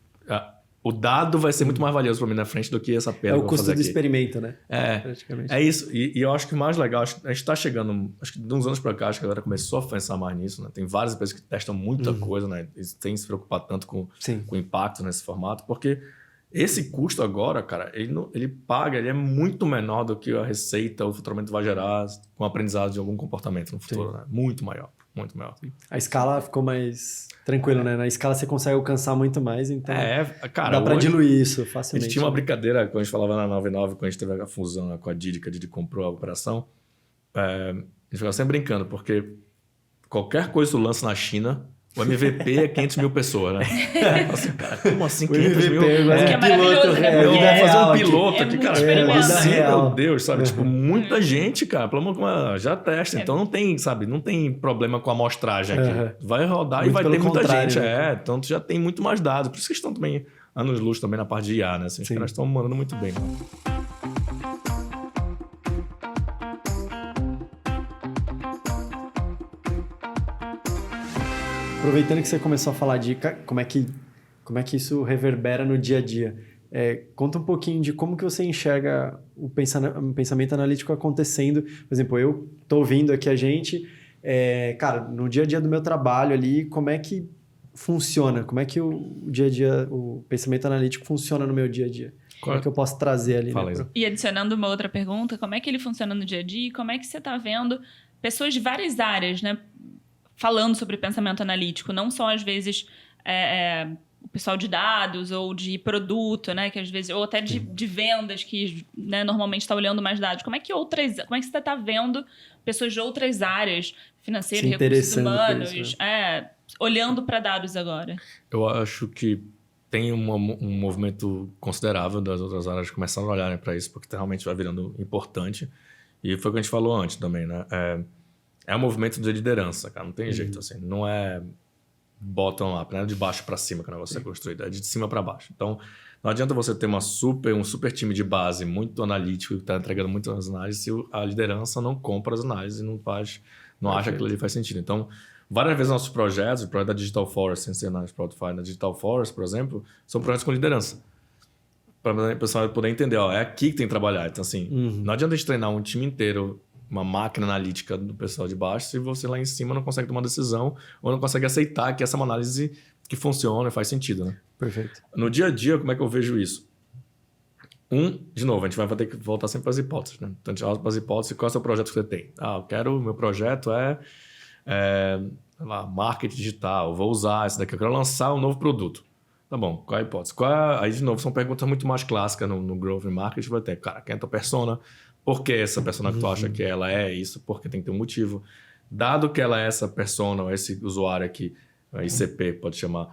O dado vai ser muito mais valioso para mim na frente do que essa perda. É o custo do experimento, né? Praticamente. É isso. E eu acho que o mais legal, a gente está chegando, acho que de uns anos para cá, acho que a galera começou a pensar mais nisso, né? Tem várias empresas que testam muita coisa, né? Eles têm que se preocupar tanto com o impacto nesse formato, porque esse custo agora, cara, ele é muito menor do que a receita ou o faturamento vai gerar com o aprendizado de algum comportamento no futuro, né? Muito maior. Muito maior. A escala ficou mais tranquila, né? Na escala você consegue alcançar muito mais, então cara, dá pra diluir isso facilmente. A gente tinha uma brincadeira quando a gente falava na 99, quando a gente teve a fusão com a Didi, que a Didi comprou a operação. A gente ficava sempre brincando, porque qualquer coisa tu lança na China, o MVP é 500 mil pessoas, né? Assim, cara, como assim 500 mil? Que é maravilhoso, né? Eu vou fazer um piloto aqui, cara. Como assim, real. meu Deus, sabe? Tipo, muita gente, cara, já testa. Então não tem problema com a amostragem aqui. Vai rodar muito e vai ter muita gente. Né? Então tu já tem muito mais dados. Por isso que estão também anos-luz também na parte de IA, né? Assim, os caras estão mandando muito bem. Né? Aproveitando que você começou a falar de como é que isso reverbera no dia a dia, conta um pouquinho de como que você enxerga o pensamento analítico acontecendo. Por exemplo, eu estou ouvindo aqui a gente, cara, no dia a dia do meu trabalho ali, como é que funciona? Como é que o dia a dia, o pensamento analítico funciona no meu dia a dia? Como é que eu posso trazer ali? Né, E adicionando uma outra pergunta, como é que ele funciona no dia a dia e como é que você está vendo pessoas de várias áreas, né? Falando sobre pensamento analítico, não só às vezes o pessoal de dados ou de produto, né, que às vezes ou até de vendas que, né, normalmente está olhando mais dados. Como é que você está vendo pessoas de outras áreas, financeiro, recursos humanos, isso, né? Olhando para dados agora? Eu acho que tem um movimento considerável das outras áreas começando a olharem para isso, porque realmente vai virando importante. E foi o que a gente falou antes também, né? É um movimento de liderança, cara. Não tem jeito, assim. Não é bottom-up, não é de baixo para cima que o negócio é construído. É de cima para baixo. Então, não adianta você ter um super time de base muito analítico que está entregando muitas análises se a liderança não compra as análises e não acha que aquilo ali faz sentido. Então, várias vezes nossos projetos, o projeto da Digital Forest, sem ser Analytics Productify, na Digital Forest, por exemplo, são projetos com liderança. Para o pessoal poder entender, é aqui que tem que trabalhar. Então, assim, não adianta a gente treinar um time inteiro, uma máquina analítica do pessoal de baixo, se você lá em cima não consegue tomar uma decisão ou não consegue aceitar que essa é uma análise que funciona e faz sentido, né? Perfeito. No dia a dia, como é que eu vejo isso? De novo, a gente vai ter que voltar sempre para as hipóteses, né? Então, a gente volta para as hipóteses, qual é o seu projeto que você tem? Meu projeto marketing digital, vou usar esse daqui, eu quero lançar um novo produto. Tá bom, qual é a hipótese? Aí, de novo, são perguntas muito mais clássicas no Growth and Marketing, vai ter, cara, quem é a tua persona? Por que essa persona que tu acha que ela é isso? Porque tem que ter um motivo. Dado que ela é essa persona, ou esse usuário aqui, ICP, pode chamar,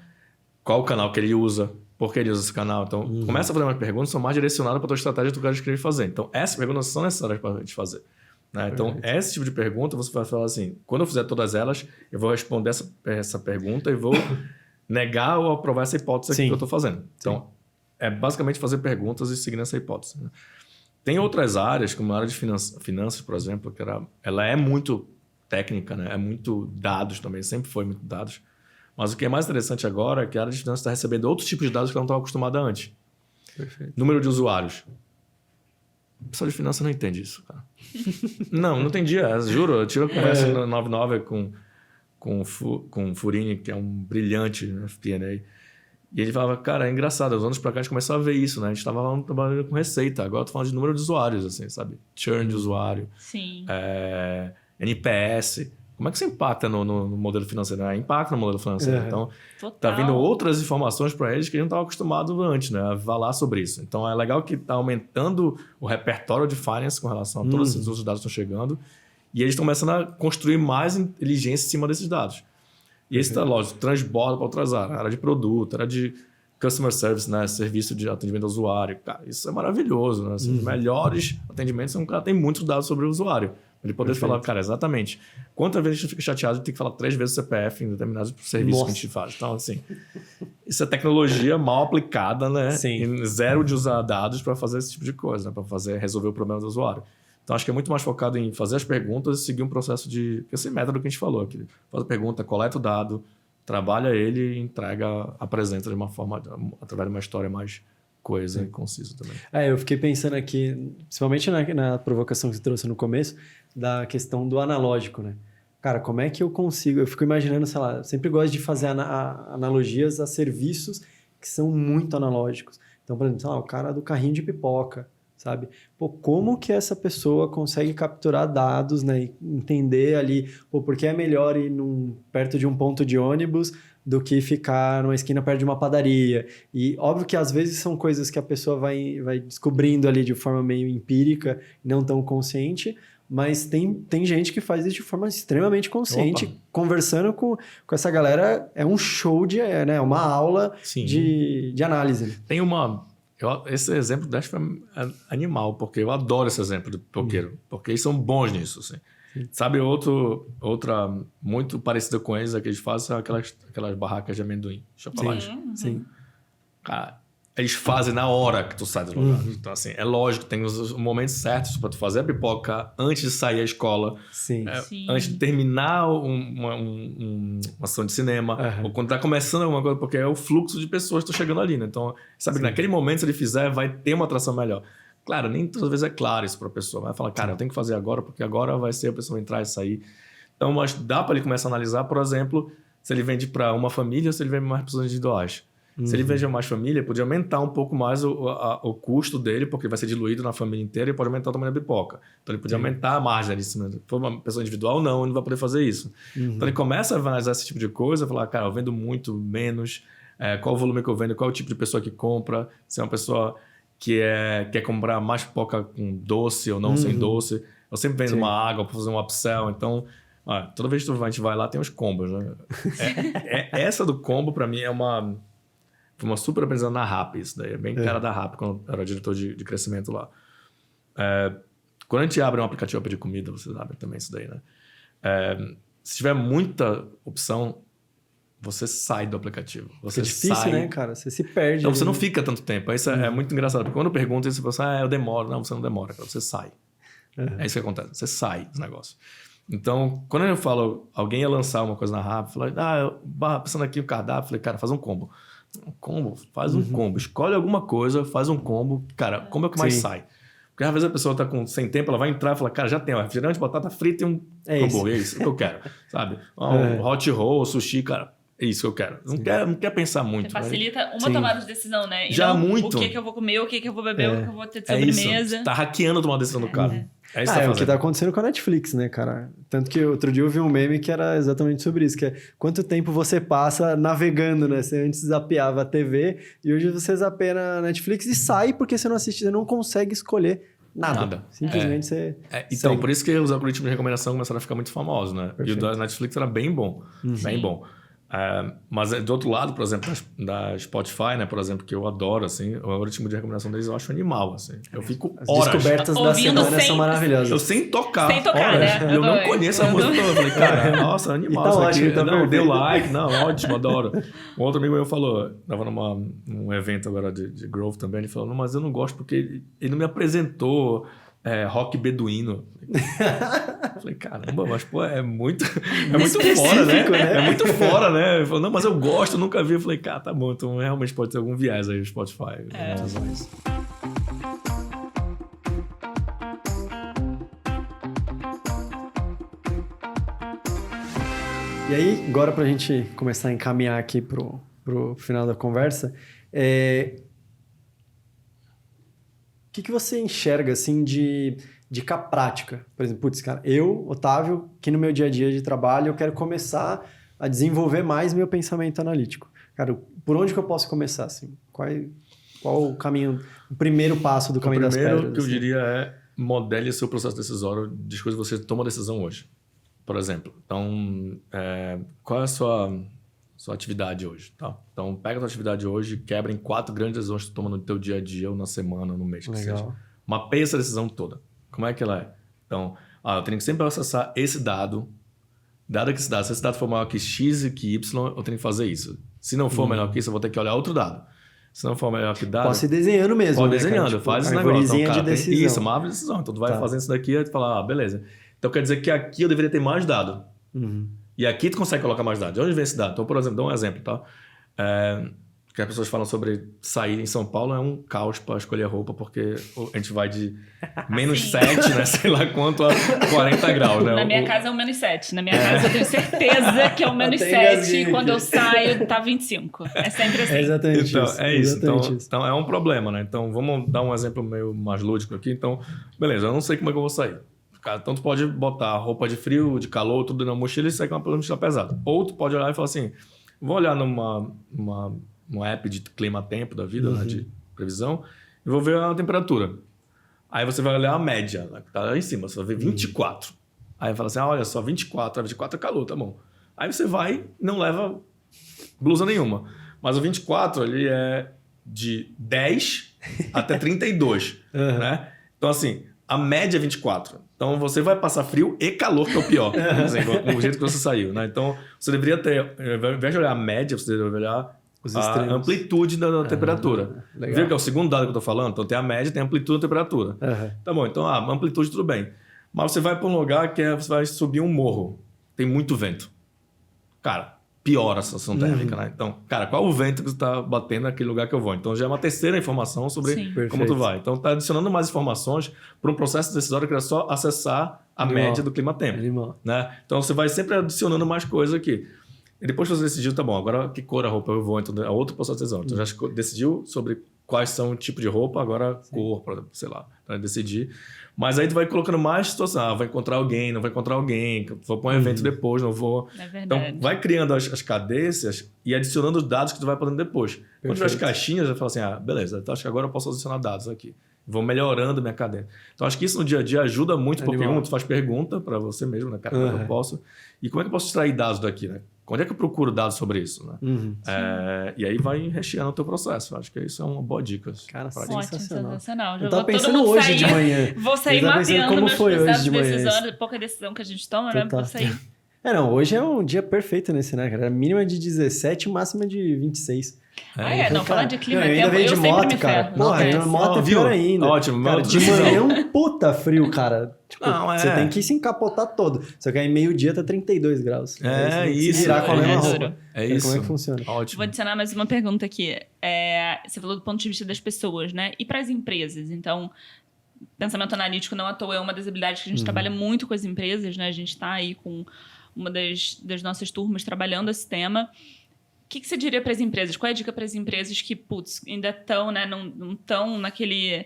qual o canal que ele usa? Por que ele usa esse canal? Então, começa a fazer umas perguntas que são mais direcionadas para a tua estratégia que tu quer querer fazer. Então, essas perguntas são necessárias para a gente fazer. Né? Então, esse tipo de pergunta, você vai falar assim, quando eu fizer todas elas, eu vou responder essa pergunta e vou negar ou aprovar essa hipótese aqui que eu estou fazendo. Então, é basicamente fazer perguntas e seguir essa hipótese. Né? Tem outras áreas, como a área de finanças, por exemplo, que ela é muito técnica, né? É muito dados também, sempre foi muito dados. Mas o que é mais interessante agora é que a área de finanças está recebendo outros tipos de dados que ela não estava acostumada antes. Perfeito. Número de usuários. O pessoal de finanças não entende isso, cara. não entendia, juro. Eu tive uma conversa no 99 com o Furini, que é um brilhante FP&A. E ele falava, cara, é engraçado, os anos pra cá a gente começou a ver isso, né? A gente tava lá trabalhando com receita, agora eu tô falando de número de usuários, assim, sabe? Churn de usuário, Sim. NPS. Como é que isso impacta no modelo financeiro? Impacta no modelo financeiro. Então, Total. tá vindo outras informações para eles que a gente não estava acostumado antes, né? A falar sobre isso. Então, é legal que tá aumentando o repertório de finance com relação a todos esses outros dados que estão chegando. E eles estão começando a construir mais inteligência em cima desses dados. E esse, lógico, transborda para outras áreas. Área de produto, área de customer service, né? Serviço de atendimento ao usuário. Cara, isso é maravilhoso, né? Assim, os melhores atendimentos são um cara que tem muitos dados sobre o usuário. Ele poder falar, cara, exatamente. Quantas vezes a gente fica chateado de ter que falar 3 vezes o CPF em determinados serviços que a gente faz. Então, assim, isso é tecnologia mal aplicada, né? Sim. E zero de usar dados para fazer esse tipo de coisa, né? Para resolver o problema do usuário. Então, acho que é muito mais focado em fazer as perguntas e seguir um processo de... Esse método que a gente falou aqui. Faz a pergunta, coleta o dado, trabalha ele e entrega, apresenta de uma forma, através de uma história mais coesa e concisa também. Eu fiquei pensando aqui, principalmente na provocação que você trouxe no começo, da questão do analógico, né? Cara, como é que eu consigo... Eu fico imaginando, sei lá, eu sempre gosto de fazer analogias a serviços que são muito analógicos. Então, por exemplo, sei lá, o cara do carrinho de pipoca, sabe? Pô, como que essa pessoa consegue capturar dados, né? E entender ali, por que é melhor ir perto de um ponto de ônibus do que ficar numa esquina perto de uma padaria. E óbvio que às vezes são coisas que a pessoa vai descobrindo ali de forma meio empírica, não tão consciente, mas tem gente que faz isso de forma extremamente consciente. Conversando com essa galera, é um show né? Uma aula de análise. Tem esse exemplo do Dash foi animal, porque eu adoro esse exemplo do pipoqueiro, porque eles são bons nisso, assim. Sabe, outra muito parecida com eles, que eles fazem são aquelas barracas de amendoim, chocolate. Sim. Cara, eles fazem na hora que tu sai do lugar. Então, assim, é lógico, tem os momentos certos para tu fazer a pipoca antes de sair da escola. Sim. Antes de terminar uma ação de cinema, ou quando tá começando alguma coisa, porque é o fluxo de pessoas que estão chegando ali, né? Então, sabe, naquele momento, se ele fizer, vai ter uma atração melhor. Claro, nem todas as vezes é claro isso para a pessoa. Vai falar, cara, eu tenho que fazer agora, porque agora vai ser a pessoa entrar e sair. Então, mas dá para ele começar a analisar, por exemplo, se ele vende para uma família ou se ele vende mais pessoas individuais. Se ele vende mais família, podia aumentar um pouco mais o custo dele, porque vai ser diluído na família inteira e pode aumentar o tamanho da pipoca. Então, ele podia aumentar a margem ali. Se for uma pessoa individual, não, ele não vai poder fazer isso. Então, ele começa a analisar esse tipo de coisa, falar, cara, eu vendo muito, menos, qual o volume que eu vendo, qual o tipo de pessoa que compra, se é uma pessoa que quer comprar mais pipoca com doce ou não sem doce. Eu sempre vendo uma água para fazer um upsell. Então, toda vez que a gente vai lá, tem os combos. Né? Essa do combo, para mim, foi uma super aprendizagem na RAP. Isso daí é bem cara da RAP, quando eu era diretor de crescimento lá. Quando a gente abre um aplicativo para pedir comida, vocês abrem também isso daí, né? Se tiver muita opção, você sai do aplicativo. Você é difícil, sai... né, cara? Você se perde. Então, você não fica tanto tempo. Isso é muito engraçado. Porque quando eu pergunto, você fala eu demoro. Não, você não demora, cara. Você sai. É isso que acontece. Você sai do negócio. Então, quando eu falo, alguém ia lançar uma coisa na RAP, eu falei, pensando aqui no cardápio, falei, cara, faz um combo. Um combo? Faz um combo. Escolhe alguma coisa, faz um combo. Cara, como é o que mais sai? Porque às vezes a pessoa tá sem tempo, ela vai entrar e fala, cara, já tem refrigerante, batata frita e um hambúrguer. É isso que eu quero, sabe? Hot roll, sushi, cara. É isso que eu quero. Não quer pensar muito. Você facilita uma tomada de decisão, né? E já não muito. O que eu vou comer, o que eu vou beber, o que eu vou ter de sobremesa. Isso. Tá hackeando tomar decisão do cara. É isso que o que tá acontecendo com a Netflix, né, cara? Tanto que outro dia eu vi um meme que era exatamente sobre isso, que é quanto tempo você passa navegando, né? Você antes zapeava a TV e hoje você zapeia na Netflix e sai porque você não assiste, você não consegue escolher nada. Simplesmente você... Então, segue. por isso que os algoritmos de recomendação começaram a ficar muito famosos, né? Perfeito. E o da Netflix era bem bom. Bem bom. Mas do outro lado, por exemplo, da Spotify, né, por exemplo, que eu adoro, assim, o algoritmo de recomendação deles eu acho animal, assim. Eu fico As horas... descobertas da semana são maravilhosas. Eu sem tocar. Sem tocar, horas. né? Eu não conheço a música toda. Eu falei, cara, nossa, animal isso ótimo, aqui. tá Não, deu perfeito. like. Não, ótimo, adoro. Um outro amigo meu falou, tava num evento agora de Growth também, ele falou, não, mas eu não gosto porque ele não me apresentou rock beduíno. Eu falei, caramba, mas pô, é muito fora, né? É muito fora, né? Ele falou, não, mas eu gosto, eu nunca vi. Eu falei, cara, tá bom, então realmente pode ter algum viés aí no Spotify. E aí, agora pra gente começar a encaminhar aqui pro pro final da conversa. O que você enxerga, assim, de dica prática? Por exemplo, putz, cara, eu, Otávio, que no meu dia a dia de trabalho, eu quero começar a desenvolver mais meu pensamento analítico. Cara, por onde que eu posso começar, assim? Qual o caminho, o primeiro passo do caminho das pedras? O primeiro que eu assim? diria é modele seu processo decisório de coisas que você toma decisão hoje. Por exemplo, então, qual é a sua atividade hoje? Tá? Então, pega a sua atividade hoje e quebra em 4 grandes decisões que tu toma no teu dia a dia, ou na semana, ou no mês, que seja. Mapeia essa decisão toda. Como é que ela é? Então, eu tenho que sempre acessar esse dado. Dado que esse dado, se esse dado for maior que X e que Y, eu tenho que fazer isso. Se não for melhor que isso, eu vou ter que olhar outro dado. Se não for melhor que dado... Posso ir desenhando mesmo, pode né, desenhando, cara? Tipo, faz esse negócio. Então, cara, de decisão. Isso, uma árvore de decisão. Então, tu vai fazendo isso daqui e tu fala, beleza. Então, quer dizer que aqui eu deveria ter mais dado. E aqui tu consegue colocar mais dados. De onde vem esse dado? Então, por exemplo, dá um exemplo, tá? Que as pessoas falam sobre sair em São Paulo é um caos para escolher roupa, porque a gente vai de menos 7, né? Sei lá quanto, a 40 graus, né? Na minha casa é um menos 7. Na minha casa eu tenho certeza que é um menos 7 e quando eu saio tá 25. É sempre assim. Exatamente então, isso. É isso. Exatamente isso. Então é um problema, né? Então vamos dar um exemplo meio mais lúdico aqui. Então, beleza, eu não sei como é que eu vou sair. Então tu pode botar roupa de frio, de calor, tudo na mochila e sair com uma mochila pesada. Ou tu pode olhar e falar assim, vou olhar num app de clima-tempo da vida, né, de previsão, e vou ver a temperatura. Aí você vai olhar a média, que tá lá em cima, você vai ver 24. Aí fala assim, olha só, 24 é calor, tá bom. Aí você vai, não leva blusa nenhuma. Mas o 24, ele é de 10 até 32, né? Então, assim, a média é 24. Então, você vai passar frio e calor, que é o pior. Assim, o jeito que você saiu, né? Então, você deveria ter, ao invés de olhar a média, você deveria olhar a amplitude da temperatura. Viu que é o segundo dado que eu tô falando? Então, tem a média, tem a amplitude da temperatura. Tá bom, então, a amplitude tudo bem. Mas você vai para um lugar que você vai subir um morro. Tem muito vento. Cara, piora a sensação térmica, né? Então, cara, qual o vento que está batendo naquele lugar que eu vou? Então, já é uma terceira informação sobre como tu vai. Então, tá adicionando mais informações para um processo decisório que é só acessar a média do clima-tempo. Né? Então, você vai sempre adicionando mais coisas aqui. E depois que você decidiu, tá bom, agora que cor a roupa eu vou, então é outro processo de decisão. Então, já decidiu sobre quais são o tipo de roupa, agora cor, sei lá, para decidir. Mas aí tu vai colocando mais situação. Vai encontrar alguém, não vai encontrar alguém, vou para um evento depois, não vou. É verdade. Então, vai criando as cadências e adicionando os dados que tu vai podendo depois. Quando tiver as caixinhas, eu falo assim, beleza, então acho que agora eu posso adicionar dados aqui. Vou melhorando minha cadência. Então, acho que isso no dia a dia ajuda muito, porque tu faz pergunta para você mesmo, né? Cara, como é que eu posso? E como é que eu posso extrair dados daqui, né? Onde é que eu procuro dados sobre isso, né? E aí vai recheando o teu processo. Acho que isso é uma boa dica. Cara, sensacional. Eu tava pensando hoje de manhã. Vou sair mapeando como meus foi hoje de manhã. decisórios, pouca decisão que a gente toma, né? Vou sair. Hoje é um dia perfeito nesse, né, cara? Mínima de 17 e máxima de 26. Falar de clima ainda tempo, vem de eu moto, sempre me cara. ferro. Porra, moto é pior ainda. Ótimo. Cara, de manhã é um puta frio, cara. Tipo, não, você tem que se encapotar todo. Só que aí meio-dia tá 32 graus. Isso. Se virar com a mesma roupa. É isso. Como é que funciona? Ótimo. Vou adicionar mais uma pergunta aqui. Você falou do ponto de vista das pessoas, né? E para as empresas? Então, pensamento analítico não à toa é uma das habilidades que a gente trabalha muito com as empresas, né? A gente está aí com uma das nossas turmas trabalhando esse tema. O que você diria para as empresas? Qual é a dica para as empresas que, ainda estão, né, não estão naquele,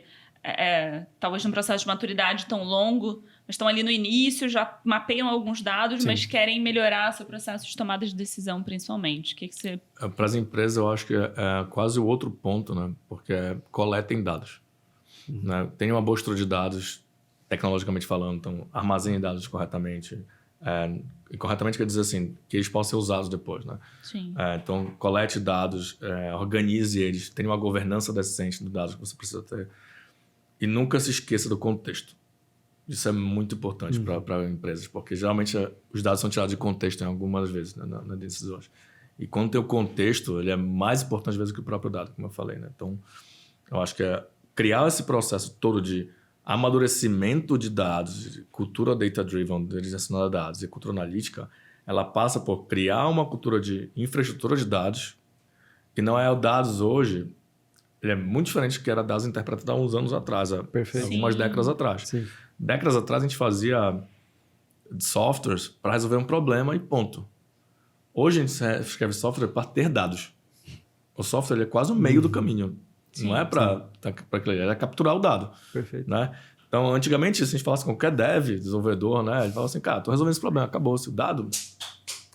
talvez num processo de maturidade tão longo, mas estão ali no início, já mapeiam alguns dados, mas querem melhorar seu processo de tomada de decisão, principalmente? O que você... Para as empresas, eu acho que é quase o outro ponto, né? Porque coletem dados. Né? Tem uma boa estrutura de dados, tecnologicamente falando, então armazenem dados corretamente. E corretamente quer dizer assim, que eles possam ser usados depois, né? Sim. Então, colete dados, organize eles, tenha uma governança decente dos dados que você precisa ter. E nunca se esqueça do contexto. Isso é muito importante para empresas, porque geralmente os dados são tirados de contexto em algumas vezes, né, na decisão. E quando tem o contexto, ele é mais importante às vezes que o próprio dado, como eu falei, né? Então, eu acho que criar esse processo todo de amadurecimento de dados, de cultura data-driven, direcionada a dados e cultura analítica, ela passa por criar uma cultura de infraestrutura de dados, que não é o dados hoje, ele é muito diferente do que era dados interpretados há uns anos atrás, algumas décadas atrás. Sim. Décadas atrás a gente fazia softwares para resolver um problema e ponto. Hoje a gente escreve software para ter dados. O software ele é quase o meio do caminho. Sim, não é para aquilo, ele é capturar o dado. Perfeito. Né? Então, antigamente, se a gente falasse com qualquer dev, desenvolvedor, né? Ele falava assim, cara, tô resolvendo esse problema, acabou-se. O dado...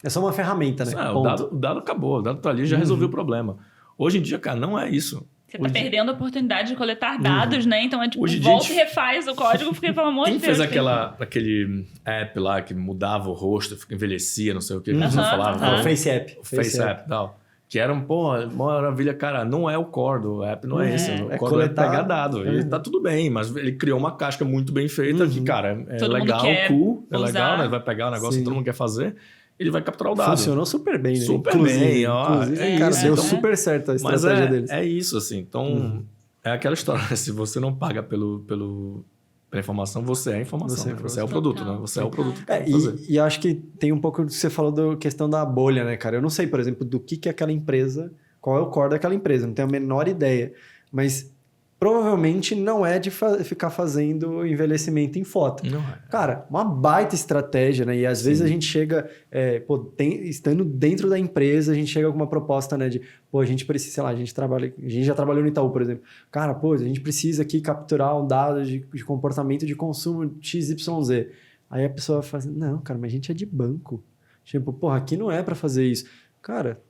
É só uma ferramenta, né? O dado acabou, o dado tá ali, já resolveu o problema. Hoje em dia, cara, não é isso. Você tá perdendo a oportunidade de coletar dados, né? Então, hoje volta e refaz o código, porque pelo amor de Deus. Quem fez aquele app lá que mudava o rosto, envelhecia, não sei o que, que você falava? O Face App. Face App, tal. Que era uma maravilha, cara, não é o core do app, não é esse. O core é pegar dado. E tá tudo bem, mas ele criou uma casca muito bem feita que, cara, é legal, cool, é legal, né? Vai pegar o negócio que todo mundo quer fazer, ele vai capturar o dado. Funcionou super bem, né? Super bem, ó. Inclusive, cara, deu super certo a estratégia deles. É isso, assim. Então, é aquela história, né? Se você não paga pela informação, você é a informação. Você é o produto, né? Você é o produto. E acho que tem um pouco do que você falou da questão da bolha, né, cara? Eu não sei, por exemplo, do que é aquela empresa, qual é o core daquela empresa, não tenho a menor ideia. Mas provavelmente não é de ficar fazendo envelhecimento em foto. Não é. Cara, uma baita estratégia, né? E às vezes a gente chega, estando dentro da empresa, a gente chega com uma proposta, né? De, a gente precisa, sei lá, a gente já trabalhou no Itaú, por exemplo. Cara, a gente precisa aqui capturar um dado de comportamento de consumo XYZ. Aí a pessoa fala assim, não, cara, mas a gente é de banco. Tipo, aqui não é para fazer isso. Cara...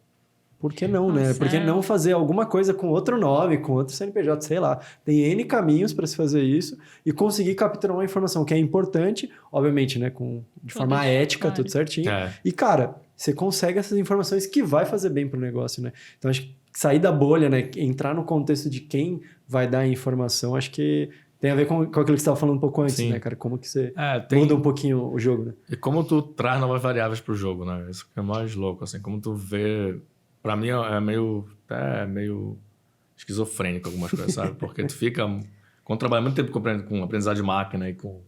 Por que não, né? Por que não fazer alguma coisa com outro nome, com outro CNPJ, sei lá. Tem N caminhos para se fazer isso e conseguir capturar uma informação que é importante, obviamente, né? De forma ética, tudo certinho. E, cara, você consegue essas informações que vai fazer bem pro negócio, né? Então, acho que sair da bolha, né? Entrar no contexto de quem vai dar a informação, acho que tem a ver com aquilo que você estava falando um pouco antes, né, cara? Como que você muda um pouquinho o jogo, né? E como tu traz novas variáveis pro jogo, né? Isso que é mais louco, assim. Como tu vê... Pra mim é meio esquizofrênico algumas coisas, sabe? Porque tu fica... Quando trabalha muito tempo com aprendizagem de máquina e com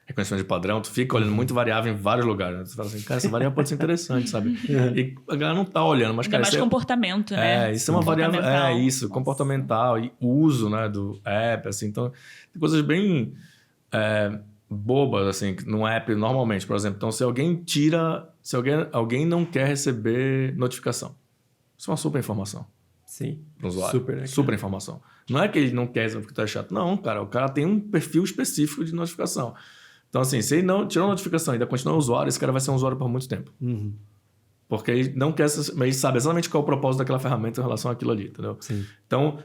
reconhecimento de padrão, tu fica olhando muito variável em vários lugares. Né? Tu fala assim, cara, essa variável pode ser interessante, sabe? E a galera não tá olhando, mas, cara... mais comportamento, né? Isso é uma variável... comportamental. E uso, né, do app, assim. Então, tem coisas bem... bobas, assim, no app, normalmente, por exemplo. Então, se alguém alguém não quer receber notificação. Isso é uma super informação. Sim. Pro usuário. Super, né? Super informação. Não é que ele não quer porque tá chato. Não, cara. O cara tem um perfil específico de notificação. Então, assim, se ele não tirou a notificação e ainda continua usuário, esse cara vai ser um usuário por muito tempo. Uhum. Porque ele não quer... Mas ele sabe exatamente qual é o propósito daquela ferramenta em relação àquilo ali, entendeu? Sim. Então,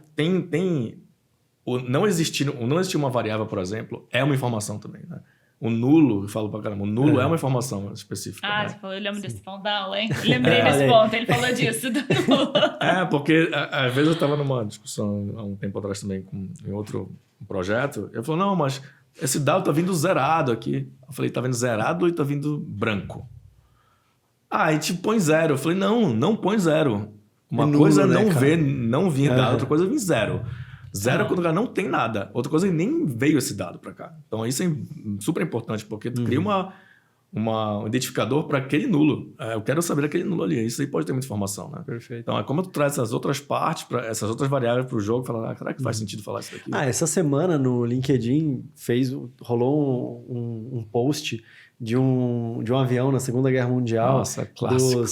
não existir uma variável, por exemplo, é uma informação também, né? O nulo, eu falo pra caramba, o nulo é uma informação específica. Você falou, eu lembro desse ponto da aula, hein? Lembrei desse ponto, ele falou disso. Porque às vezes eu estava numa discussão há um tempo atrás também em outro projeto, eu falei, não, mas esse dado tá vindo zerado aqui. Eu falei, tá vindo zerado ou tá vindo branco? E tipo, põe zero. Eu falei, não põe zero. Uma coisa é não vir dado, outra coisa é vir zero. Zero quando o cara não tem nada. Outra coisa, nem veio esse dado para cá. Então, isso é super importante, porque tu cria um identificador para aquele nulo. Eu quero saber aquele nulo ali. Isso aí pode ter muita informação, né? Perfeito. Então, é como tu traz essas outras partes, essas outras variáveis para o jogo, e fala, será que faz sentido falar isso daqui? Essa semana no LinkedIn rolou um post de um avião na Segunda Guerra Mundial. Nossa, clássico.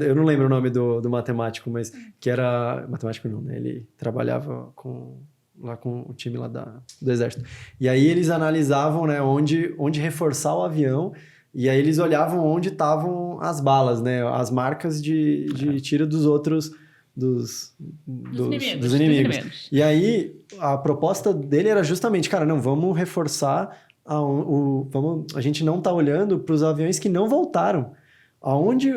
Eu não lembro o nome do matemático, mas que era... Matemático não, né? Ele trabalhava com o time lá do Exército. E aí eles analisavam, né, onde reforçar o avião, e aí eles olhavam onde estavam as balas, né? As marcas de tiro dos outros... Dos inimigos. E aí a proposta dele era justamente, cara, não, vamos reforçar... a gente não está olhando para os aviões que não voltaram. Onde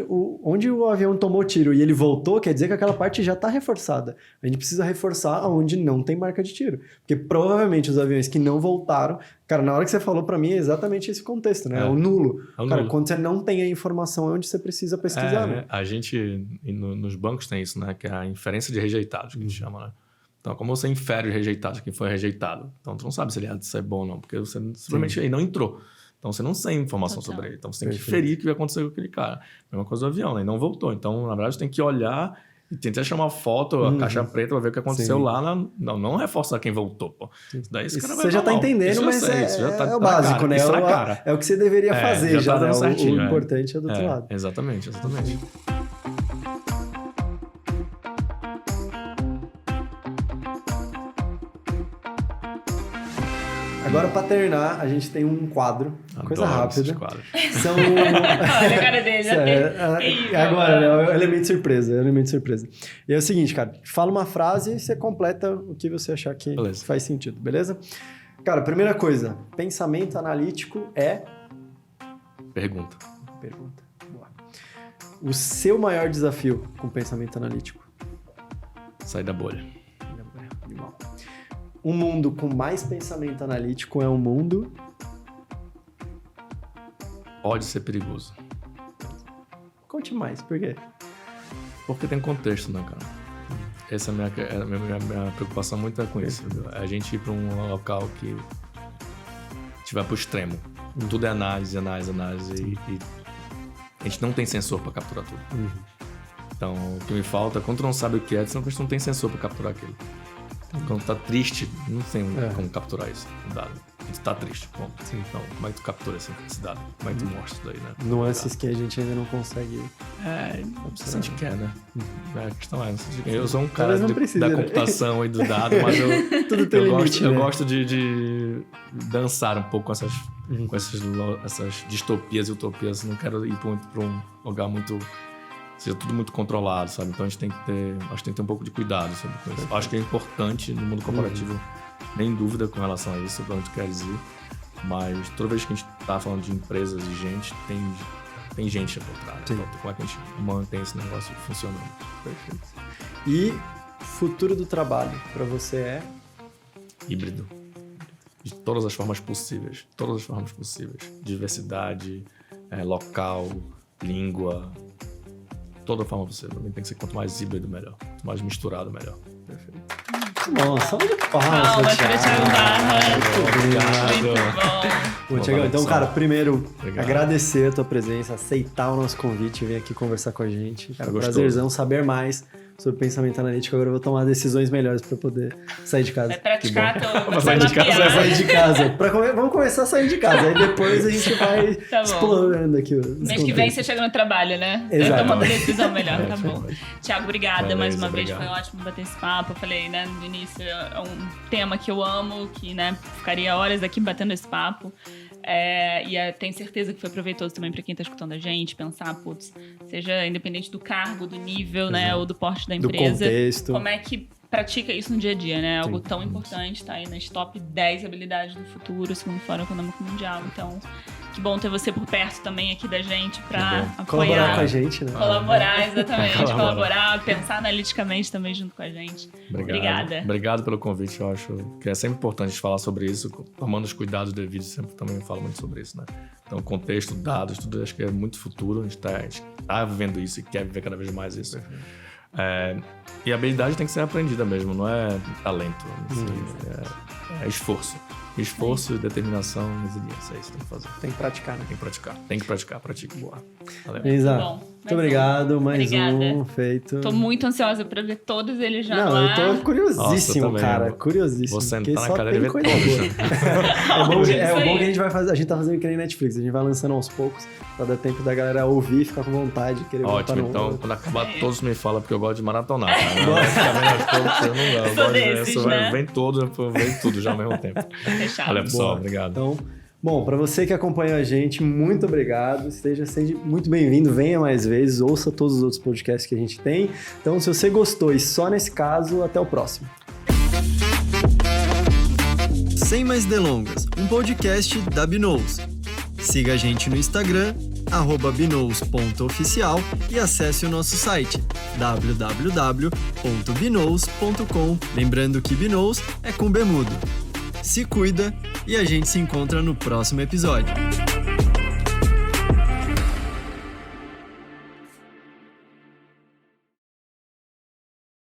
o avião tomou tiro e ele voltou, quer dizer que aquela parte já está reforçada. A gente precisa reforçar onde não tem marca de tiro. Porque provavelmente os aviões que não voltaram... Cara, na hora que você falou para mim, é exatamente esse contexto, né? O nulo. Cara, quando você não tem a informação, é onde você precisa pesquisar. Né? A gente, nos bancos tem isso, né? Que é a inferência de rejeitados, que a gente chama, né? Então, como você infere o rejeitado, quem foi rejeitado? Então, tu não sabe se ele é bom ou não, porque você simplesmente ele não entrou. Então, você não tem informação sobre ele. Então, você tem que inferir o que vai acontecer com aquele cara. Mesma coisa do avião, né? E não voltou. Então, na verdade, você tem que olhar e tentar chamar uma foto, a caixa preta, para ver o que aconteceu lá. Não reforçar quem voltou, pô. Daí esse cara vai você já tá entendendo, mas é o básico, né? É o que você deveria fazer já, né? O importante é do outro lado. Exatamente. Agora, pra terminar, a gente tem um quadro, coisa rápida. São... Olha a cara dele, já tem. Agora, é o elemento surpresa, E é o seguinte, cara, fala uma frase e você completa o que você achar que faz sentido, beleza? Cara, primeira coisa, pensamento analítico é... Pergunta. Boa. O seu maior desafio com pensamento analítico? Sair da bolha. Um mundo com mais pensamento analítico é um mundo... Pode ser perigoso. Conte mais, por quê? Porque tem contexto, né, cara? Essa é a minha preocupação muito é com isso. A gente ir para um local que a gente vai pro extremo. Tudo é análise. E a gente não tem sensor para capturar tudo. Então, o que me falta, quando tu não sabe o que é, tu não tem sensor para capturar aquilo. Quando tá triste, não tem como capturar isso, o dado. Tu tá triste, bom. Então, como é que tu captura esse dado? Como é que tu mostra isso daí, né? Nuances que a gente ainda não consegue... A gente quer, né? A questão é, eu sou um cara da computação e do dado, mas Tudo tem limite, eu gosto de dançar um pouco com essas distopias e utopias. Não quero ir para um lugar muito... seja tudo muito controlado, sabe? Então a gente tem que ter um pouco de cuidado sobre isso. Acho que é importante no mundo corporativo, nem dúvida com relação a isso, para onde tu queres ir. Mas toda vez que a gente tá falando de empresas e gente, tem gente por trás. Então, como é que a gente mantém esse negócio funcionando? Perfeito. E futuro do trabalho, para você é? Híbrido. De todas as formas possíveis. Diversidade, local, língua... Toda forma possível. Tem que ser quanto mais híbrido, melhor. Quanto mais misturado, melhor. Perfeito. Nossa, salve de palmas, Thiago Barra. Obrigado. Bom, Thiago, então, cara, primeiro, agradecer a tua presença, aceitar o nosso convite e vir aqui conversar com a gente. Cara, prazerzão saber mais sobre pensamento analítico. Agora eu vou tomar decisões melhores para poder sair de casa. Vai praticar sair de casa. Vamos começar a sair de casa. Aí depois a gente vai explorando aqui. Mês que vem você chega no trabalho, né? Exato. Tomando decisão melhor, tá bom. Thiago, obrigada mais uma vez. Foi ótimo bater esse papo. Eu falei, né, no início, é um tema que eu amo, que, né, ficaria horas aqui batendo esse papo. E tenho certeza que foi proveitoso também para quem tá escutando a gente, pensar, seja independente do cargo, do nível, né, ou do porte da empresa, do contexto. Como é que pratica isso no dia a dia, né? Algo tão importante, tá aí nas top 10 habilidades do futuro, segundo o Fórum Econômico Mundial. Então, que bom ter você por perto também aqui da gente para apoiar. Colaborar com a gente, né? Colaborar, exatamente. Colaborar, pensar analiticamente também junto com a gente. Obrigada. Obrigado pelo convite. Eu acho que é sempre importante a gente falar sobre isso, tomando os cuidados devidos. Sempre também falo muito sobre isso, né? Então, contexto, dados, tudo acho que é muito futuro. A gente tá vivendo isso e quer viver cada vez mais isso. E a habilidade tem que ser aprendida mesmo, não é talento. É esforço. Esforço, determinação, resiliência. É isso que tem que fazer. Tem que praticar, né? Tem que praticar. Pratique. Boa. Valeu. Exato. Muito obrigado. Mais um feito. Tô muito ansiosa pra ver todos eles já lá. Não, eu tô curiosíssimo, Nossa, cara. Curiosíssimo. Vou sentar na cadeira e ver todos. É bom que a gente vai fazer... A gente tá fazendo que nem Netflix. A gente vai lançando aos poucos pra dar tempo da galera ouvir e ficar com vontade. Querer voltar no... Então, quando acabar, todos me falam, porque eu gosto de maratonar. Eu gosto desses, né? Vem todos, vem tudo já ao mesmo tempo. Fechado. Valeu, pessoal. Obrigado. Então... Bom, para você que acompanha a gente, muito obrigado. Esteja sempre muito bem-vindo. Venha mais vezes, ouça todos os outros podcasts que a gente tem. Então, se você gostou e só nesse caso, até o próximo. Sem mais delongas, um podcast da Binous. Siga a gente no Instagram, @binous.oficial e acesse o nosso site www.binous.com. Lembrando que Binous é com B mudo. Se cuida e a gente se encontra no próximo episódio.